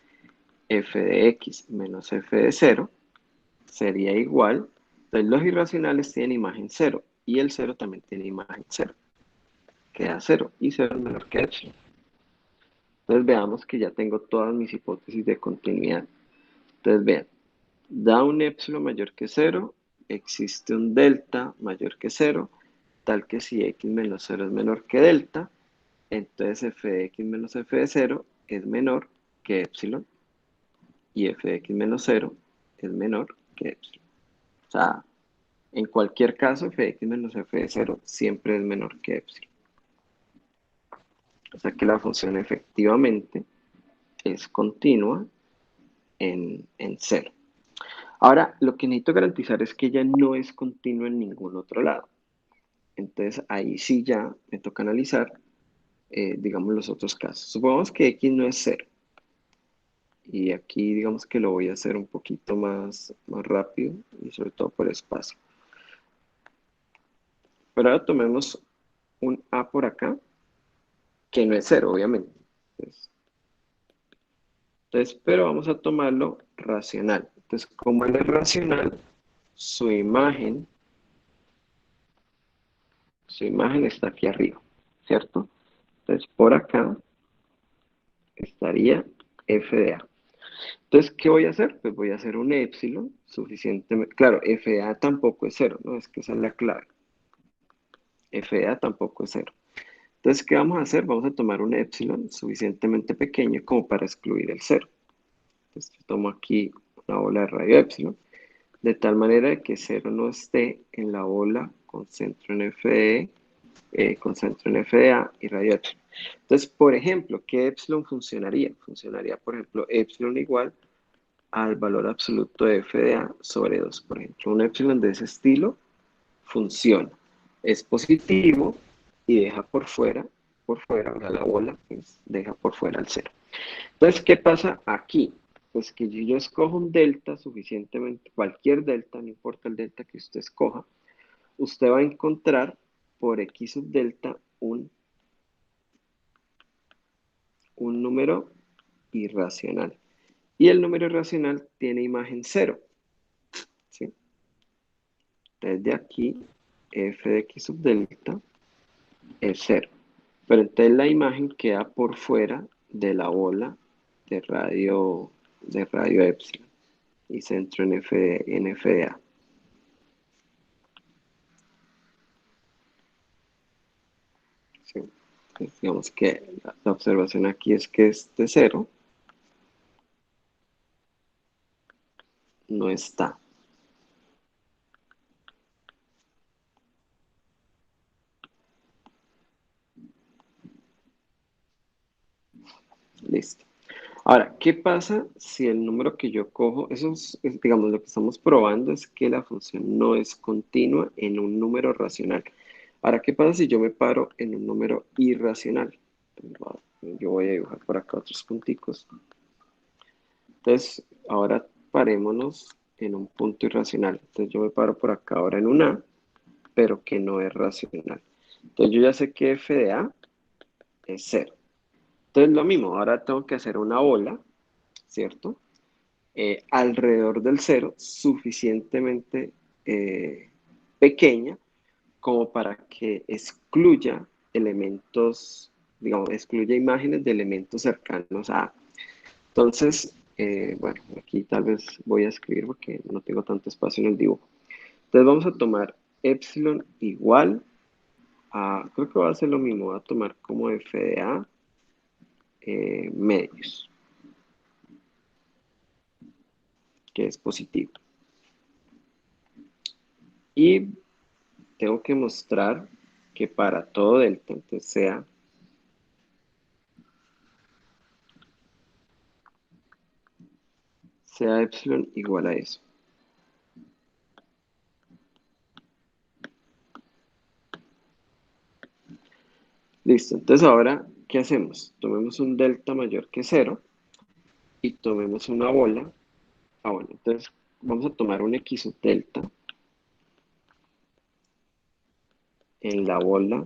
f de x menos f de 0 sería igual. Entonces, los irracionales tienen imagen 0 y el 0 también tiene imagen 0. Queda 0 y 0 es menor que epsilon. Entonces veamos que ya tengo todas mis hipótesis de continuidad. Entonces vean, da un épsilon mayor que cero, existe un delta mayor que cero, tal que si x menos cero es menor que delta, entonces f de x menos f de cero es menor que épsilon y f de x menos cero es menor que épsilon. O sea, en cualquier caso, f de x menos f de cero siempre es menor que épsilon. O sea que la función efectivamente es continua en cero. Ahora, lo que necesito garantizar es que ella no es continua en ningún otro lado. Entonces, ahí sí ya me toca analizar, digamos, los otros casos. Supongamos que x no es cero. Y aquí, digamos que lo voy a hacer un poquito más rápido y sobre todo por espacio. Pero ahora tomemos un a por acá, que no es cero, obviamente. Entonces, pero vamos a tomarlo racional. Entonces, como él es racional, su imagen está aquí arriba, ¿cierto? Entonces, por acá estaría f de a. Entonces, ¿qué voy a hacer? Pues voy a hacer un épsilon suficientemente... Claro, f de a tampoco es cero, ¿no? Es que esa es la clave. F de a tampoco es cero. Entonces, ¿qué vamos a hacer? Vamos a tomar un épsilon suficientemente pequeño como para excluir el cero. Entonces, yo tomo aquí una bola de radio épsilon, de tal manera que cero no esté en la bola con centro en f de con centro en f de a y radio epsilon. Entonces, por ejemplo, ¿qué epsilon funcionaría? Funcionaría, por ejemplo, epsilon igual al valor absoluto de f de a sobre 2. Por ejemplo, un epsilon de ese estilo funciona. Es positivo y deja por fuera, o sea, la bola, pues, deja por fuera el cero. Entonces, ¿qué pasa aquí? Pues que yo escojo un delta suficientemente, cualquier delta, no importa el delta que usted escoja, usted va a encontrar por x sub delta un número irracional. Y el número irracional tiene imagen cero, ¿sí? Desde aquí, f de x sub delta es cero. Pero entonces la imagen queda por fuera de la bola de radio epsilon y centro en f de a. ¿Sí? Entonces, digamos que la observación aquí es que este cero no está. Listo. Ahora, ¿qué pasa si el número que yo cojo, digamos, lo que estamos probando es que la función no es continua en un número racional? Ahora, ¿qué pasa si yo me paro en un número irracional? Yo voy a dibujar por acá otros punticos. Entonces, ahora parémonos en un punto irracional. Entonces, yo me paro por acá ahora en un a, pero que no es racional. Entonces, yo ya sé que f de a es cero. Entonces, lo mismo, ahora tengo que hacer una bola, ¿cierto? Alrededor del cero, suficientemente pequeña como para que excluya elementos, digamos, excluya imágenes de elementos cercanos a A. Entonces, bueno, aquí tal vez voy a escribir porque no tengo tanto espacio en el dibujo. Entonces vamos a tomar epsilon igual a, creo que va a ser lo mismo, voy a tomar como f de a medios, que es positivo. Y tengo que mostrar que para todo delta, entonces sea epsilon igual a eso. Listo, entonces ahora, ¿qué hacemos? Tomemos un delta mayor que cero y tomemos una bola. Bueno, entonces vamos a tomar un x sub delta en la bola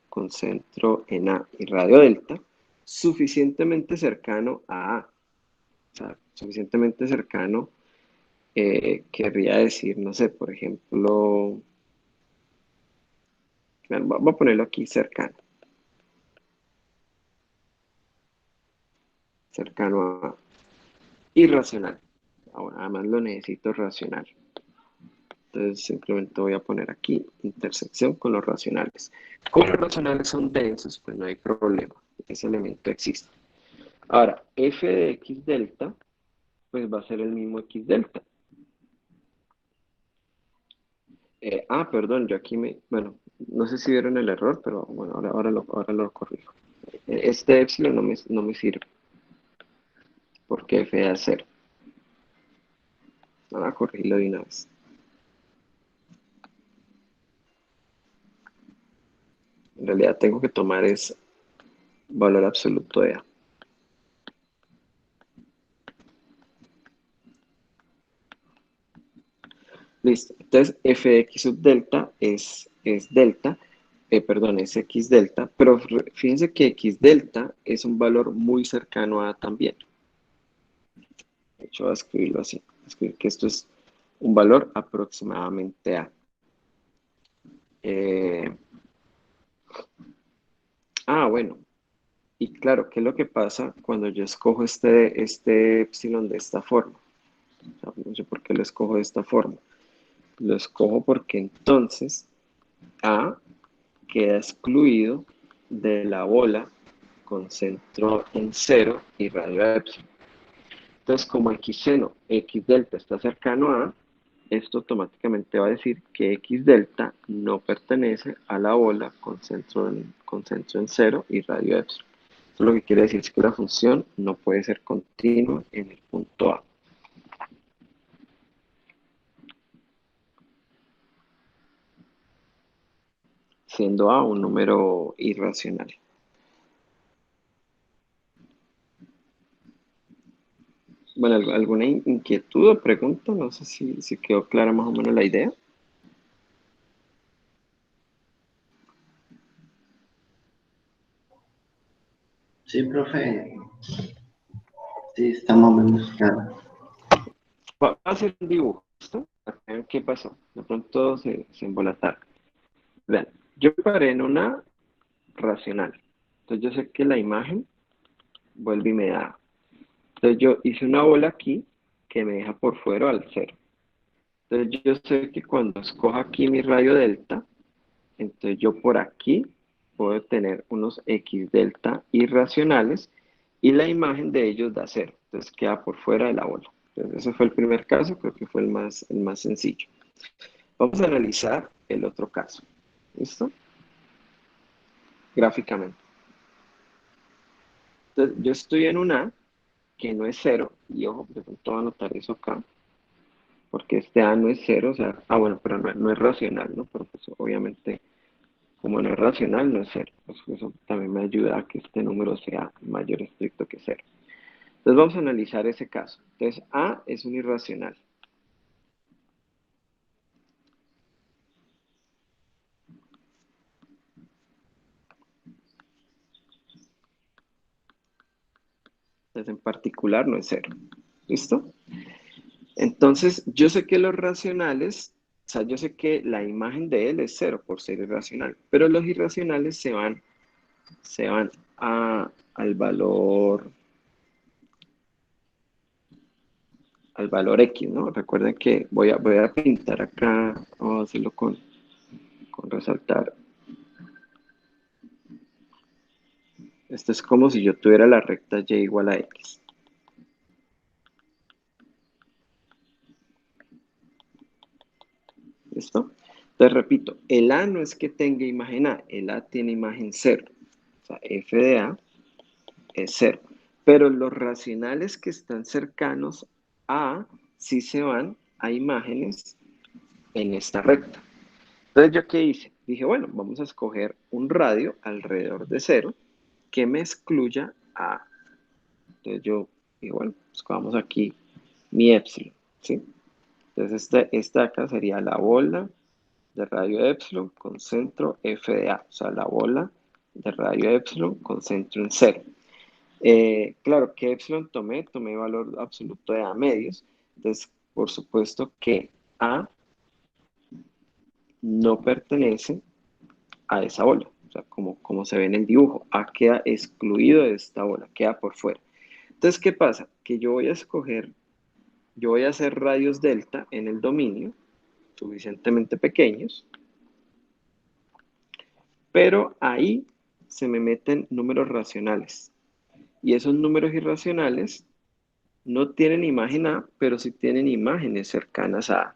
con centro en A y radio delta, suficientemente cercano a A. O sea, suficientemente cercano, querría decir, no sé, por ejemplo, voy a ponerlo aquí cercano. cercano a irracional. Ahora, además lo necesito racional. Entonces simplemente voy a poner aquí intersección con los racionales. Como los racionales son densos, pues no hay problema. Ese elemento existe. Ahora, f de x delta, pues va a ser el mismo x delta. Perdón, yo aquí bueno, no sé si vieron el error, pero bueno, ahora lo corrijo. Este epsilon no me sirve, porque f da 0. Ahora corregirlo de una vez. En realidad tengo que tomar es valor absoluto de A. Listo. Entonces, f de x sub delta es delta, perdón, es x delta, pero fíjense que x delta es un valor muy cercano a A también. De hecho, voy a escribirlo así. Voy a escribir que esto es un valor aproximadamente A. Bueno. Y claro, ¿qué es lo que pasa cuando yo escojo este epsilon de esta forma? O sea, no sé por qué lo escojo de esta forma. Lo escojo porque entonces A queda excluido de la bola con centro en 0 y radio a epsilon. Entonces, como x seno, x delta está cercano a, esto automáticamente va a decir que x delta no pertenece a la bola con centro en 0 y radio a epsilon. Esto lo que quiere decir es que la función no puede ser continua en el punto A. Siendo A un número irracional. Bueno, ¿alguna inquietud o pregunta? No sé si quedó clara más o menos la idea. Sí, profe. Sí, está más o menos claro. Va a hacer un dibujo, ¿listo? Para que vean qué pasó. De pronto se embolataron. Vean, yo paré en una racional. Entonces yo sé que la imagen vuelve y me da. Entonces yo hice una bola aquí que me deja por fuera al 0. Entonces yo sé que cuando escoja aquí mi radio delta, entonces yo por aquí puedo tener unos x delta irracionales y la imagen de ellos da 0. Entonces queda por fuera de la bola. Entonces ese fue el primer caso, creo que fue el más sencillo. Vamos a analizar el otro caso. ¿Listo? Gráficamente. Entonces yo estoy en un A que no es 0, y ojo, de pronto voy a anotar eso acá, porque este A no es 0, o sea, bueno, pero no es racional, ¿no? Pero pues obviamente, como no es racional, no es 0. Pues eso también me ayuda a que este número sea mayor estricto que 0. Entonces vamos a analizar ese caso. Entonces A es un irracional. Entonces en particular no es 0. ¿Listo? Entonces yo sé que los racionales, o sea, yo sé que la imagen de él es 0 por ser irracional, pero los irracionales se van al valor X, ¿no? Recuerden que voy a pintar acá, vamos a hacerlo con resaltar. Esto es como si yo tuviera la recta y igual a X. ¿Listo? Entonces repito, el A no es que tenga imagen A, el A tiene imagen 0. O sea, f de A es 0. Pero los racionales que están cercanos a sí se van a imágenes en esta recta. Entonces, ¿yo qué hice? Dije, bueno, vamos a escoger un radio alrededor de 0 que me excluya a. Entonces yo digo, bueno, escogamos aquí mi epsilon, ¿sí? Entonces esta acá sería la bola de radio epsilon con centro f de A. O sea, la bola de radio epsilon con centro en 0. Claro, ¿qué epsilon tomé? Tomé valor absoluto de A medios. Entonces, por supuesto que A no pertenece a esa bola. O sea, como se ve en el dibujo, A queda excluido de esta bola, queda por fuera. Entonces, ¿qué pasa? Que yo voy a hacer radios delta en el dominio, suficientemente pequeños, pero ahí se me meten números racionales. Y esos números irracionales no tienen imagen A, pero sí tienen imágenes cercanas a A.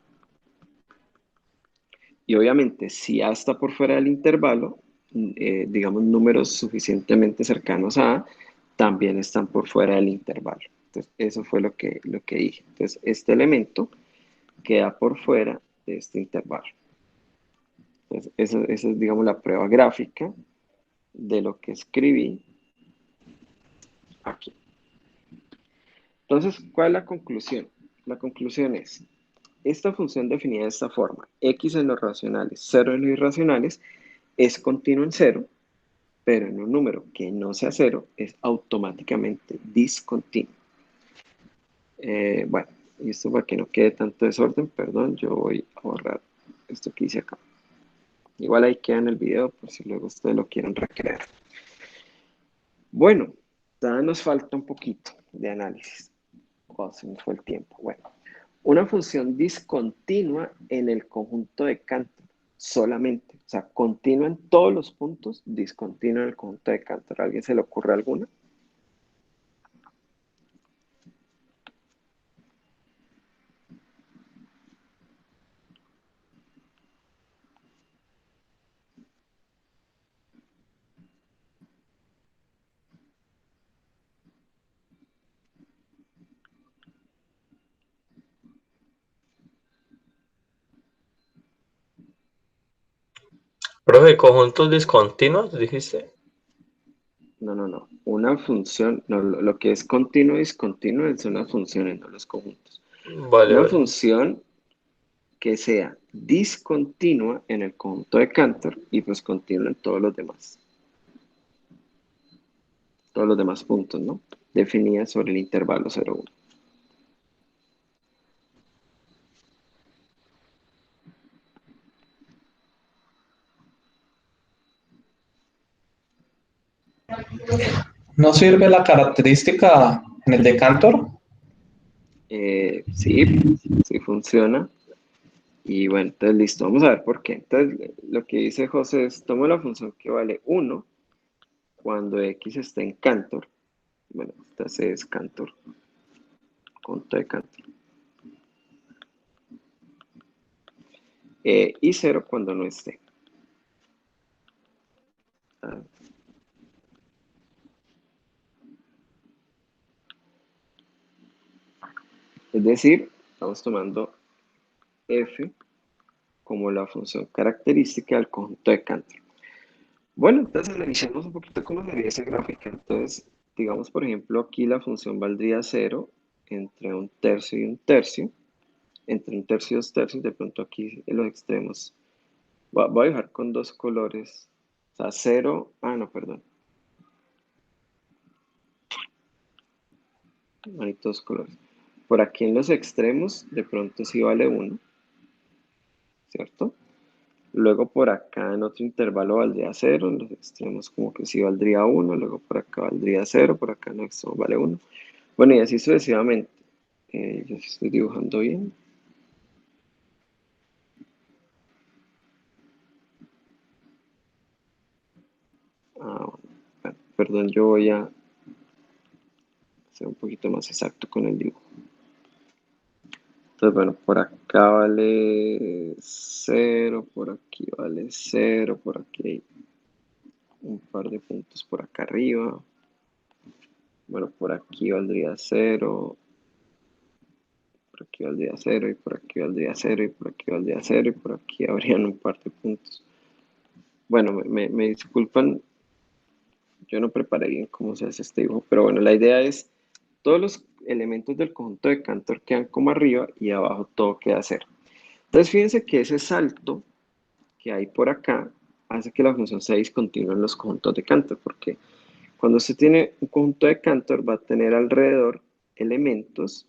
Y obviamente, si A está por fuera del intervalo, digamos números suficientemente cercanos a A, también están por fuera del intervalo. Entonces, eso fue lo que dije. Entonces, este elemento queda por fuera de este intervalo. Entonces, esa es, digamos, la prueba gráfica de lo que escribí aquí. Entonces, ¿cuál es la conclusión? La conclusión es, esta función definida de esta forma, x en los racionales, 0 en los irracionales, es continuo en 0, pero en un número que no sea 0 es automáticamente discontinuo. Bueno, y esto para que no quede tanto desorden, perdón, yo voy a borrar esto que hice acá. Igual ahí queda en el video por si luego ustedes lo quieren recrear. Bueno, todavía nos falta un poquito de análisis. Oh, se nos fue el tiempo. Bueno, una función discontinua en el conjunto de Cantor solamente. O sea, continua en todos los puntos, discontinua en el conjunto de Cantor. ¿A alguien se le ocurre alguna? Profe, conjuntos discontinuos, dijiste. No. Una función, no, lo que es continuo y discontinuo es una función en los conjuntos. Vale, Una vale. función que sea discontinua en el conjunto de Cantor y pues continua en todos los demás. Todos los demás puntos, ¿no? Definida sobre el intervalo 0,1. ¿No sirve la característica en el de Cantor? Sí funciona. Y bueno, entonces listo, vamos a ver por qué. Entonces, lo que dice José es, tomo la función que vale 1 cuando x está en Cantor. Bueno, esta C es Cantor, conjunto de Cantor. Y 0 cuando no esté. Ah. Es decir, estamos tomando f como la función característica del conjunto de Cantor. Bueno, entonces analicemos un poquito cómo sería esa gráfica. Entonces, digamos, por ejemplo, aquí la función valdría 0 entre 1/3 y 1/3. Entre 1/3 y 2/3, de pronto aquí en los extremos. Voy a dejar con dos colores. O sea, 0, no, perdón. Hay dos colores. Por aquí en los extremos, de pronto sí vale 1, ¿cierto? Luego por acá en otro intervalo valdría 0, en los extremos como que sí valdría 1, luego por acá valdría 0, por acá en los extremos vale 1. Bueno, y así sucesivamente. Yo sí estoy dibujando bien. Bueno, perdón, yo voy a ser un poquito más exacto con el dibujo. Entonces, bueno, por acá vale 0, por aquí vale 0, por aquí hay un par de puntos por acá arriba. Bueno, por aquí valdría 0, por aquí valdría 0, y por aquí valdría 0, y por aquí valdría 0, y por aquí habrían un par de puntos. Bueno, me disculpan, yo no preparé bien cómo se hace este dibujo, pero bueno, la idea es, todos los elementos del conjunto de Cantor quedan como arriba y abajo todo queda 0. Entonces fíjense que ese salto que hay por acá hace que la función sea discontinua en los conjuntos de Cantor, porque cuando usted tiene un conjunto de Cantor va a tener alrededor elementos,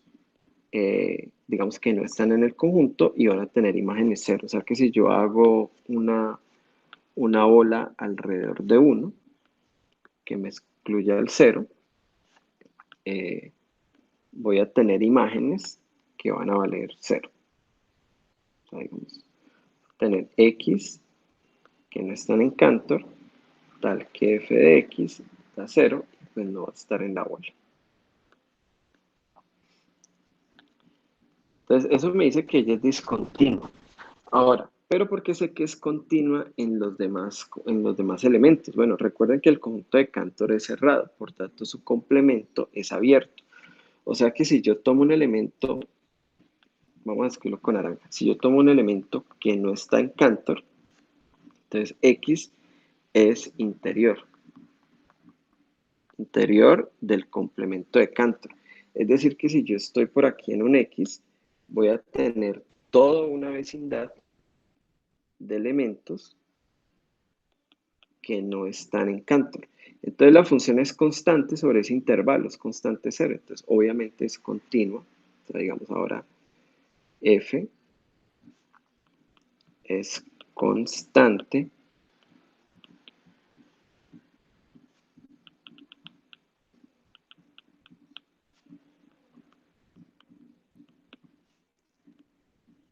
digamos que no están en el conjunto y van a tener imágenes 0. O sea que si yo hago una bola alrededor de 1, que me excluya el 0, voy a tener imágenes que van a valer 0. O sea, digamos, tener X que no están en Cantor, tal que f de X da 0, pues no va a estar en la bola. Entonces, eso me dice que ella es discontinua. Ahora, ¿pero por qué sé que es continua en los demás elementos? Bueno, recuerden que el conjunto de Cantor es cerrado, por tanto su complemento es abierto. O sea que si yo tomo un elemento, vamos a escribirlo con naranja, si yo tomo un elemento que no está en Cantor, entonces X es interior del complemento de Cantor. Es decir, que si yo estoy por aquí en un X, voy a tener toda una vecindad de elementos que no están en Cantor. Entonces la función es constante sobre ese intervalo, es constante 0. Entonces obviamente es continua. O sea, digamos ahora f es constante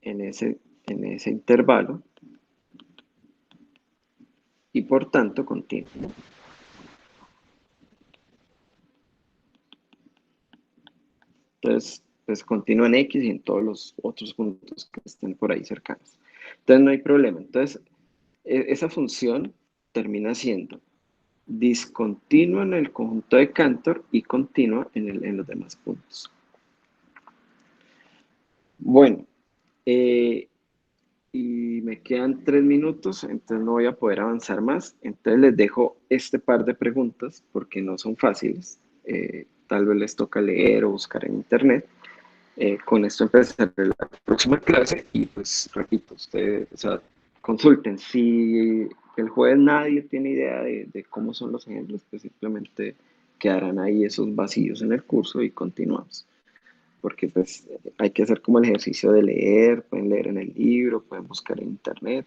en ese intervalo y por tanto continua. Entonces, pues continúa en X y en todos los otros puntos que estén por ahí cercanos. Entonces no hay problema. Entonces, esa función termina siendo discontinua en el conjunto de Cantor y continua en los demás puntos. Bueno, y me quedan 3 minutos, entonces no voy a poder avanzar más. Entonces les dejo este par de preguntas porque no son fáciles. Tal vez les toca leer o buscar en internet. Con esto empezaré la próxima clase y pues repito, ustedes, o sea, consulten. Si el jueves nadie tiene idea de cómo son los ejemplos, pues simplemente quedarán ahí esos vacíos en el curso y continuamos. Porque pues hay que hacer como el ejercicio de leer, pueden leer en el libro, pueden buscar en internet.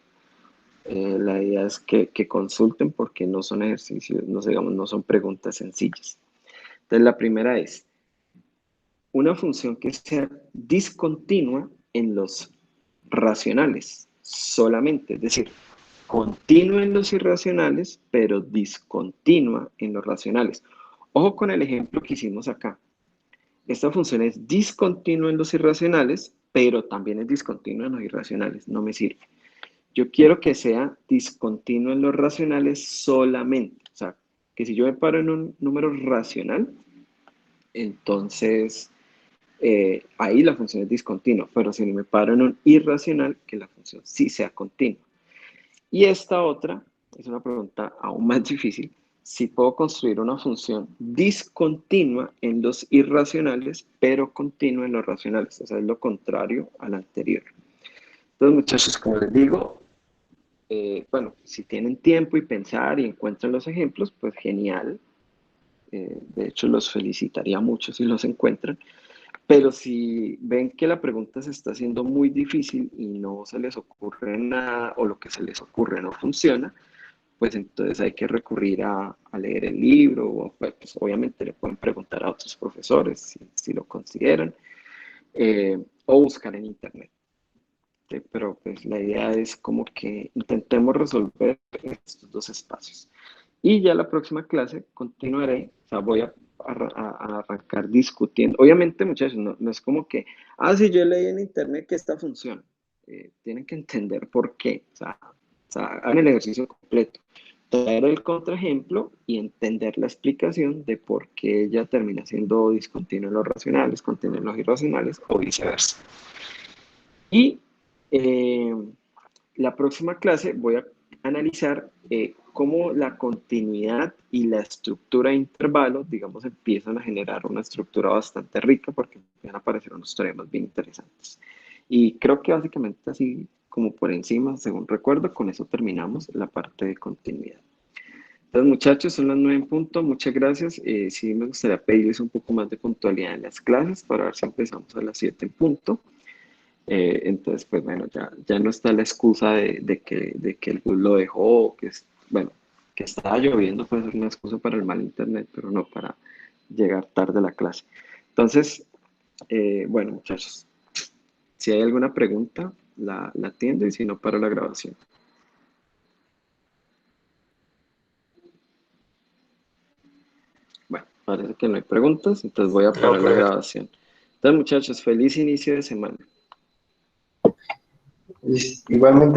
La idea es que consulten porque no son ejercicios, no, digamos, no son preguntas sencillas. Entonces la primera es, una función que sea discontinua en los racionales solamente, es decir, continua en los irracionales, pero discontinua en los racionales. Ojo con el ejemplo que hicimos acá. Esta función es discontinua en los irracionales, pero también es discontinua en los irracionales. No me sirve. Yo quiero que sea discontinua en los racionales solamente. O sea, que si yo me paro en un número racional, entonces ahí la función es discontinua, pero si me paro en un irracional, que la función sí sea continua. Y esta otra es una pregunta aún más difícil. Si puedo construir una función discontinua en los irracionales, pero continua en los racionales. O sea, es lo contrario al anterior. Entonces, muchachos, como les digo, bueno, si tienen tiempo y pensar y encuentran los ejemplos, pues genial. De hecho, los felicitaría mucho si los encuentran. Pero si ven que la pregunta se está haciendo muy difícil y no se les ocurre nada o lo que se les ocurre no funciona, pues entonces hay que recurrir a leer el libro o pues obviamente le pueden preguntar a otros profesores si lo consideran o buscar en internet. ¿Sí? Pero pues la idea es como que intentemos resolver estos dos espacios. Y ya la próxima clase continuaré, o sea, voy a arrancar discutiendo. Obviamente, muchachos, no es como que, si yo leí en internet que esta funciona. Tienen que entender por qué. O sea, hagan el ejercicio completo. Traer el contraejemplo y entender la explicación de por qué ella termina siendo discontinua en los racionales, continua en los irracionales o viceversa. Y la próxima clase voy a analizar cómo la continuidad y la estructura de intervalos, digamos, empiezan a generar una estructura bastante rica porque empiezan a aparecer unos teoremas bien interesantes. Y creo que básicamente así como por encima, según recuerdo, con eso terminamos la parte de continuidad. Entonces, muchachos, son las 9 en punto. Muchas gracias. Sí me gustaría pedirles un poco más de puntualidad en las clases para ver si empezamos a las 7 en punto. Entonces, pues bueno, ya no está la excusa de que el bus lo dejó, bueno, que estaba lloviendo puede ser una excusa para el mal internet, pero no llegar tarde a la clase. Entonces, bueno, muchachos, si hay alguna pregunta, la atiendo y si no, paro la grabación. Bueno, parece que no hay preguntas, entonces voy a parar la grabación. Entonces, muchachos, feliz inicio de semana. Igualmente.